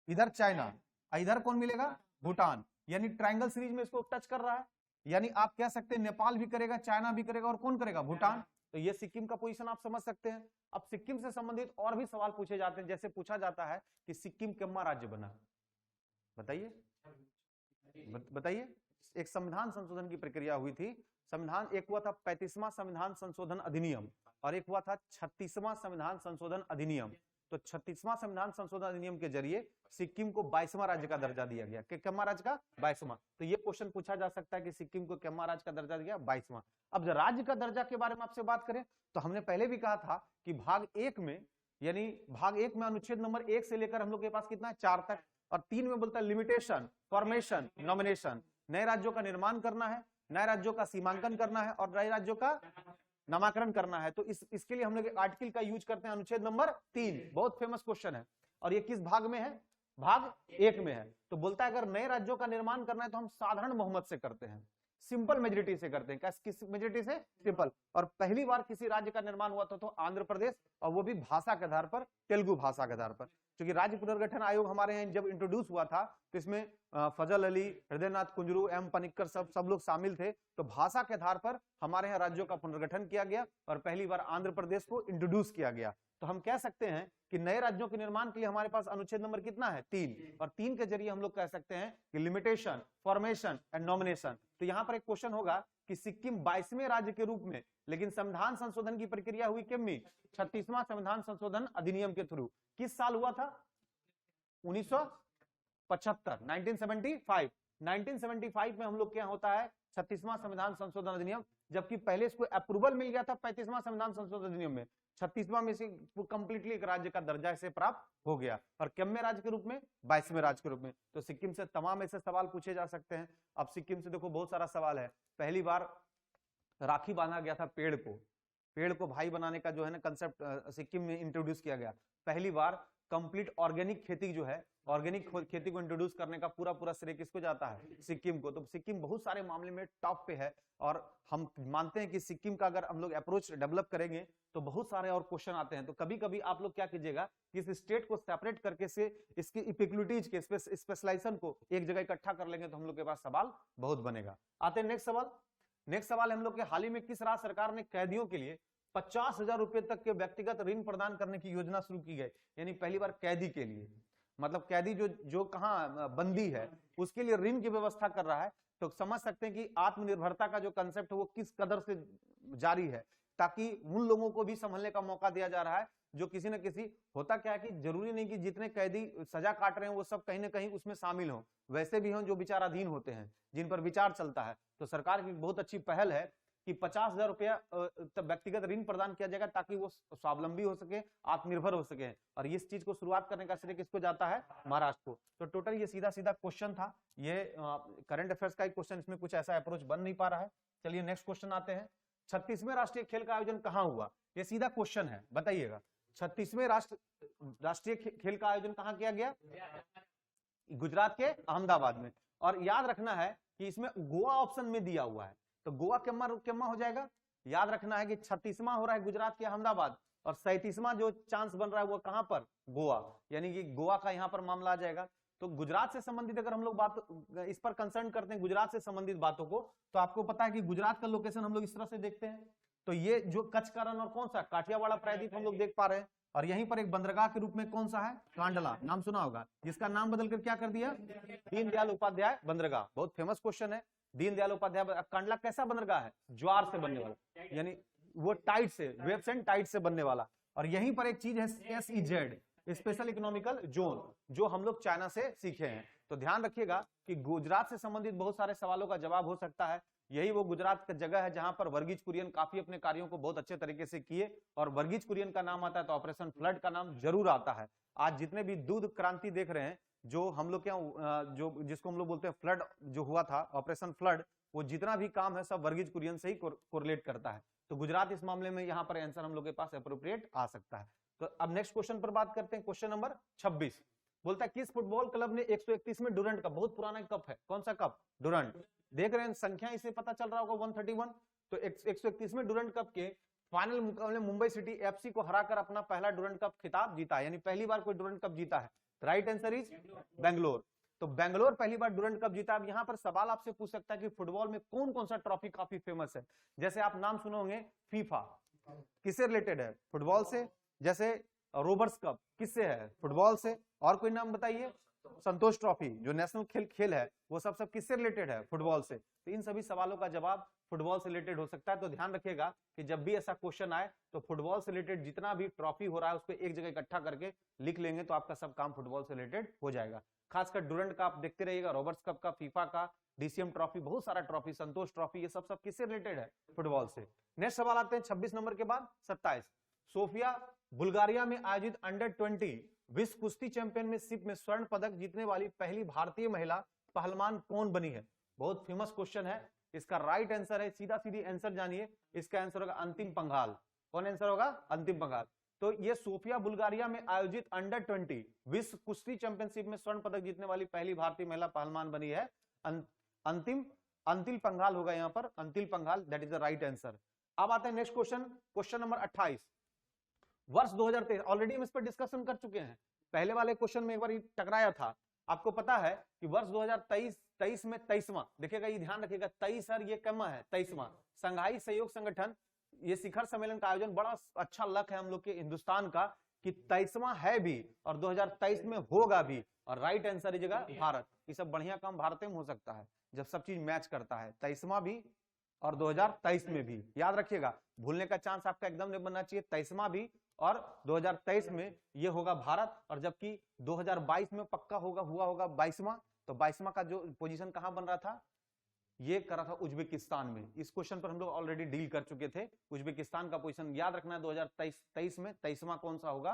A: इधर चाइना, इधर कौन मिलेगा? भूटान। यानी ट्रायंगल सीरीज में इसको टच कर रहा है। यानी आप कह सकते हैं नेपाल भी करेगा, चाइना भी करेगा, और कौन करेगा? भूटान। तो ये सिक्किम का पोजीशन आप समझ सकते हैं। अब सिक्किम से संबंधित और भी सवाल पूछे जाते हैं, जैसे पूछा जाता है कि सिक्किम किम्मा राज्य बना? बताइए बताइए। एक संविधान संशोधन की प्रक्रिया हुई थी। संविधान, एक हुआ था 35वां संविधान संशोधन अधिनियम और एक हुआ था 36वां संविधान संशोधन अधिनियम। तो 36वां संविधान संशोधन अधिनियम के जरिए सिक्किम को 22वां राज्य का दर्जा दिया गया। किम्मा राज्य का? 22वां। तो ये क्वेश्चन पूछा जा सकता है कि सिक्किम को किम्मा राज्य का दर्जा दिया? 22वां। अब जब राज्य का दर्जा के बारे में आपसे बात करें तो हमने पहले भी कहा था कि भाग 1 में, यानी भाग 1 में अनुच्छेद नंबर 1 से लेकर हम लोग के पास कितना है? 4 तक। और 3 में बोलता है लिमिटेशन, फॉर्मेशन, नॉमिनेशन। नए राज्यों का निर्माण करना है, नए राज्यों का सीमांकन करना है और नए राज्यों का नामकरण करना है। तो इसके लिए हम लोग आर्टिकल का यूज करते हैं, अनुच्छेद नंबर 3। बहुत फेमस क्वेश्चन है। और ये किस भाग में है? भाग 1 में है। तो बोलता है अगर नए राज्यों का निर्माण करना है तो हम साधारण बहुमत से करते हैं, सिंपल मेजोरिटी से करते हैं। किस मेजोरिटी से? सिंपल। और पहली बार किसी राज्य का निर्माण हुआ था तो आंध्र प्रदेश, और वो भी भाषा के आधार पर, तेलुगु भाषा के आधार पर। क्योंकि राज्य पुनर्गठन आयोग हमारे यहाँ जब इंट्रोड्यूस हुआ था तो इसमें फजल अली, हृदयनाथ कुंजरू, एम पनिक्कर सब लोग शामिल थे। तो भाषा के आधार पर हमारे यहाँ राज्यों का पुनर्गठन किया गया और पहली बार आंध्र प्रदेश को इंट्रोड्यूस किया गया। तो हम कह सकते हैं कि नए राज्यों के निर्माण के लिए हमारे पास अनुच्छेद नंबर कितना है? 3। और 3 के जरिए हम लोग कह सकते हैं कि लिमिटेशन, फॉर्मेशन एंड नॉमिनेशन। तो यहां पर एक क्वेश्चन होगा कि सिक्किम 22वें राज्य के रूप में, लेकिन संविधान संशोधन की प्रक्रिया हुई किसमें? 36वां संविधान संशोधन अधिनियम के थ्रू। किस साल हुआ था? 1975, 1975। 1975 में हम लोग क्या होता है? 36वां संविधान संशोधन अधिनियम। जबकि पहले इसको अप्रूवल मिल गया था 35वां संविधान संशोधन अधिनियम में। 36वां में से कंप्लीटली एक राज्य का दर्जा इसे प्राप्त हो गया। और कितने राज्य के रूप में? 22वें राज्य के रूप में। तो सिक्किम से तमाम ऐसे सवाल पूछे जा सकते हैं। अब सिक्किम से देखो बहुत सारा सवाल है। पहली बार राखी बांधा गया था पेड़ को भाई बनाने का जो है ना कंसेप्ट सिक्किम में इंट्रोड्यूस किया गया। पहली बार कंप्लीट ऑर्गेनिक खेती जो है, ऑर्गेनिक खेती को इंट्रोड्यूस करने का पूरा श्रेय किसको जाता है? सिक्किम को। तो सिक्किम बहुत सारे मामले में टॉप पे है और हम मानते हैं कि सिक्किम का अगर हम लोग अप्रोच डेवलप करेंगे तो बहुत सारे और क्वेश्चन आते हैं। तो कभी कभी आप लोग क्या कीजिएगा कि इस स्टेट को सेपरेट करके से इसकी इपिक्युलिटीज के स्पेशलाइजेशन को एक जगह इकट्ठा कर लेंगे तो हम लोग के पास सवाल बहुत बनेगा। आते हैं नेक्स्ट सवाल। नेक्स्ट सवाल हम लोग के हाल ही में किस राज्य सरकार ने कैदियों के लिए 50,000 रुपए तक के व्यक्तिगत ऋण प्रदान करने की योजना शुरू की गई? यानी पहली बार कैदी के लिए, मतलब कैदी जो कहाँ बंदी है उसके लिए ऋण की व्यवस्था कर रहा है। तो समझ सकते हैं कि आत्मनिर्भरता का जो कंसेप्ट है वो किस कदर से जारी है, ताकि उन लोगों को भी संभलने का मौका दिया जा रहा है जो किसी न किसी, होता क्या है कि जरूरी नहीं कि जितने कैदी सजा काट रहे हैं वो सब कहीं ना कहीं उसमें शामिल हो, वैसे भी हों जो विचाराधीन होते हैं, जिन पर विचार चलता है। तो सरकार की बहुत अच्छी पहल है कि 50,000 रुपया व्यक्तिगत ऋण प्रदान किया जाएगा ताकि वो स्वावलंबी हो सके, आत्मनिर्भर हो सके। और इस चीज को शुरुआत करने का श्रेय किसको जाता है? महाराष्ट्र को। तो टोटल ये सीधा सीधा क्वेश्चन था, ये करंट अफेयर्स का एक क्वेश्चन, इसमें कुछ ऐसा अप्रोच बन नहीं पा रहा है। चलिए नेक्स्ट क्वेश्चन आते हैं। 36वें राष्ट्रीय खेल का आयोजन कहाँ हुआ? ये सीधा क्वेश्चन है, बताइएगा। 36वें राष्ट्रीय खेल का आयोजन कहाँ किया गया? गुजरात के अहमदाबाद में। और याद रखना है कि इसमें गोवा ऑप्शन में दिया हुआ है, तो गोवा केम्मा हो जाएगा। याद रखना है कि 36वां हो रहा है गुजरात के अहमदाबाद और 37वां जो चांस बन रहा है वो कहां पर? गोवा, यानी कि गोवा का यहां पर मामला आ जाएगा। तो गुजरात से संबंधित अगर हम लोग बात इस पर कंसर्न करते हैं, गुजरात से संबंधित बातों को, तो आपको पता है कि गुजरात का लोकेशन हम लोग इस तरह से देखते हैं। तो ये जो कच्छ का रण और कौन सा काठियावाड़ प्रायद्वीप हम लोग देख पा रहे हैं, और यहीं पर एक बंदरगाह के रूप में कौन सा है? कांडला, नाम सुना होगा, जिसका नाम बदलकर क्या कर दिया? दीनदयाल उपाध्याय बंदरगाह। बहुत फेमस क्वेश्चन है। दीनदयाल उपाध्याय कांडला कैसा बंदरगाह है? ज्वार से बनने वाला, यानी वो टाइड से, वेव्स एंड टाइड से बनने वाला। और यहीं पर एक चीज है SEZ, स्पेशल इकोनॉमिकल जोन, जो हम लोग चाइना से सीखे हैं। तो ध्यान रखिएगा कि गुजरात से संबंधित बहुत सारे सवालों का जवाब हो सकता है। यही वो गुजरात का जगह है जहां पर वर्गीज कुरियन काफी अपने कार्यों को बहुत अच्छे तरीके से किए, और वर्गीज कुरियन का नाम आता है तो ऑपरेशन फ्लड का नाम जरूर आता है। आज जितने भी दूध क्रांति देख रहे हैं, जो हम लोग क्या जो जिसको हम लोग बोलते हैं फ्लड जो हुआ था, ऑपरेशन फ्लड, वो जितना भी काम है सब वर्गीज कुरियन से ही कोरिलेट करता है। तो गुजरात इस मामले में यहाँ पर आंसर हम लोग के पास अप्रोप्रिएट आ सकता है। तो अब नेक्स्ट क्वेश्चन पर बात करते हैं। क्वेश्चन नंबर 26 बोलता है किस फुटबॉल क्लब ने 131 में डुरंट कप, बहुत पुराना कप है, कौन सा कप? डुरंट। देख रहे हैं संख्या, इसे पता चल रहा होगा 131। तो 131 में डुरंट कप के फाइनल मुकाबले मुंबई सिटी FC को हराकर अपना पहला डुरंट कप खिताब जीता, यानी पहली बार कोई डुरंट कप जीता है। Right answer is Bangalore. तो बेंगलोर पहली बार डुरंट कप जीता। अब यहाँ पर सवाल आपसे पूछ सकता है कि फुटबॉल में कौन कौन सा ट्रॉफी काफी फेमस है। जैसे आप नाम सुनोगे फीफा, किससे रिलेटेड है? फुटबॉल से। जैसे रोबर्स कप किससे है? फुटबॉल से। और कोई नाम बताइए? संतोष ट्रॉफी जो नेशनल खेल है, वो सब किससे रिलेटेड है? फुटबॉल से। तो इन सभी सवालों का जवाब फुटबॉल से रिलेटेड हो सकता है। तो ध्यान रखिएगा कि जब भी ऐसा क्वेश्चन आए तो फुटबॉल से रिलेटेड जितना भी ट्रॉफी हो रहा है उसको एक जगह इकट्ठा करके लिख लेंगे तो आपका सब काम फुटबॉल से रिलेटेड हो जाएगा। खासकर डुरंट का आप देखते रहिएगा, रॉबर्ट्स कप का, फीफा का, DCM ट्रॉफी, बहुत सारा ट्रॉफी, संतोष ट्रॉफी, ये सब किससे रिलेटेड है? फुटबॉल से। नेक्स्ट सवाल आते हैं 26 नंबर के बाद 27। सोफिया बुल्गारिया में आयोजित अंडर-20 विश्व कुश्ती चैंपियनशिप में स्वर्ण पदक जीतने वाली पहली भारतीय महिला पहलवान कौन बनी है? बहुत फेमस क्वेश्चन है। इसका राइट आंसर है, सीधा सीधी आंसर जानिए, इसका आंसर होगा अंतिम पंघाल। कौन आंसर होगा? अंतिम पंघाल। तो ये सोफिया बुल्गारिया में आयोजित अंडर-20 विश्व कुश्ती चैंपियनशिप में स्वर्ण पदक जीतने वाली पहली भारतीय महिला पहलवान बनी है। अंतिम पंघाल होगा यहाँ पर, अंतिम Panghal, that is the right answer. अब आते हैं नेक्स्ट क्वेश्चन, क्वेश्चन नंबर 28। वर्ष 2023, ऑलरेडी हम इस पर डिस्कशन कर चुके हैं, पहले वाले क्वेश्चन में एक बार टकराया था। आपको पता है कि वर्ष 2023 में 23वां, देखिएगा ये ध्यान रखिएगा, 23 सर ये कमा है, 23वां संघाई सहयोग संगठन ये शिखर सम्मेलन का आयोजन, बड़ा अच्छा लक है हम लोग के हिंदुस्तान का कि 23वां है भी और 2023 में होगा भी। और राइट आंसर इस जगह भारत। ये सब बढ़िया काम भारत में हो सकता है जब सब चीज मैच करता है, 23वां भी और 2023 में भी। याद रखिएगा, भूलने का चांस आपका एकदम नहीं बनना चाहिए। 23वां भी और 2023 में ये होगा भारत, और जबकि 2022 में पक्का हुआ होगा 22वां। तो 22वां का जो पोजीशन कहां बन रहा था, ये करा था उज्बेकिस्तान में। इस क्वेश्चन पर हम लोग ऑलरेडी डील कर चुके थे। उज्बेकिस्तान का पोजीशन याद रखना है 2023 में 23वां कौन सा होगा,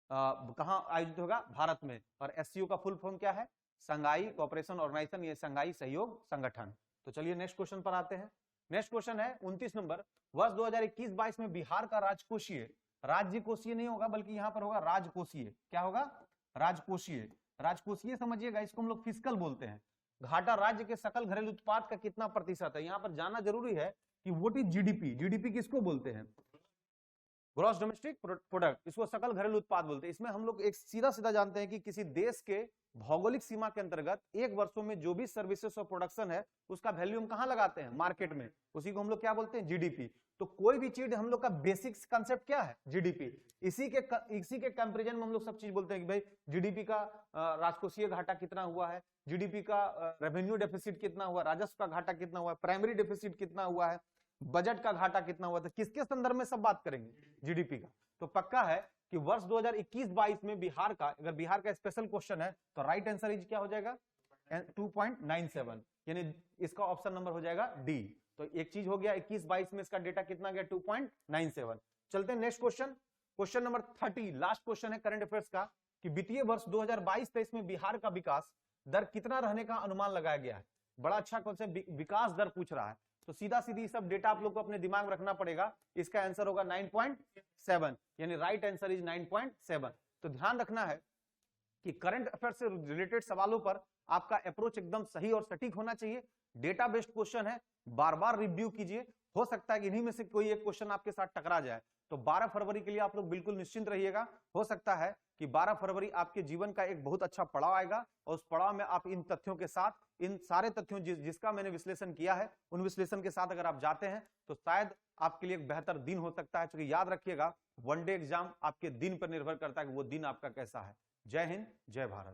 A: कहां आयोजित होगा? भारत में। और SCO का फुल फॉर्म क्या है? संघाई कोऑपरेशन ऑर्गेनाइजेशन, ये संघाई सहयोग संगठन। तो चलिए नेक्स्ट क्वेश्चन पर आते हैं। नेक्स्ट क्वेश्चन है 29 नंबर। वर्ष 2021-22 में बिहार का राजकोषीय राज्य कोषीय नहीं होगा, बल्कि यहाँ पर होगा राजकोषीय। क्या होगा? राजकोषीय। राजकोषीय समझिएगा, इसको हम लोग फिस्कल बोलते हैं। घाटा राज्य के सकल घरेलू उत्पाद का कितना प्रतिशत है, यहाँ पर जानना जरूरी है कि व्हाट इज जीडीपी। जीडीपी किसको बोलते हैं? ग्रॉस डोमेस्टिक प्रोडक्ट, इसको सकल घरेलू उत्पाद बोलते हैं। इसमें हम लोग एक सीधा सीधा जानते हैं कि किसी देश के भौगोलिक सीमा के अंतर्गत एक वर्षों में जो भी सर्विसेज और प्रोडक्शन है उसका वैल्यू हम कहां लगाते हैं? मार्केट में। उसी को हम लोग क्या बोलते हैं? जीडीपी। तो कोई भी चीज हम लोग का बेसिक कंसेप्ट क्या है? जीडीपी। इसी के कंपैरिजन में हम लोग सब चीज बोलते हैं कि भाई जीडीपी का राजकोषीय घाटा कितना हुआ है, जीडीपी का रेवेन्यू डेफिसिट कितना हुआ, राजस्व का घाटा कितना हुआ, प्राइमरी डेफिसिट कितना हुआ है, बजट का घाटा कितना हुआ था, किसके संदर्भ में सब बात करेंगे? जीडीपी का। तो पक्का है कि वर्ष 2021-22 में बिहार का, अगर बिहार का स्पेशल क्वेश्चन है तो राइट आंसर इज क्या हो जाएगा? 2.97, यानी इसका ऑप्शन नंबर हो जाएगा डी। तो एक चीज हो गया, 21-22 में इसका डेटा कितना गया? 2.97। चलते हैं next question, question number 30, last question है करंट अफेयर्स का, कि वित्तीय वर्ष 2022-23 में बिहार का विकास दर कितना रहने का अनुमान लगाया गया है। बड़ा अच्छा क्वेश्चन, विकास दर पूछ रहा है, तो सीधा सीधी सब डेटा आप लोग को अपने दिमाग में रखना पड़ेगा। इसका आंसर होगा 9.7, यानी राइट आंसर इज 9.7। तो ध्यान रखना है कि करंट अफेयर से रिलेटेड सवालों पर आपका अप्रोच एकदम सही और सटीक होना चाहिए। डेटा बेस्ड क्वेश्चन है, बार बार रिव्यू कीजिए, हो सकता है कि इन्हीं में से कोई एक क्वेश्चन आपके साथ टकरा जाए। तो 12 फरवरी के लिए आप लोग बिल्कुल निश्चिंत रहिएगा। हो सकता है कि 12 फरवरी आपके जीवन का एक बहुत अच्छा पड़ाव आएगा, और उस पड़ाव में आप इन तथ्यों के साथ, इन सारे तथ्यों जिसका मैंने विश्लेषण किया है, उन विश्लेषण के साथ अगर आप जाते हैं तो शायद आपके लिए एक बेहतर दिन हो सकता है। क्योंकि याद रखिएगा, वनडे एग्जाम आपके दिन पर निर्भर करता है कि वो दिन आपका कैसा है। जय हिंद, जय भारत।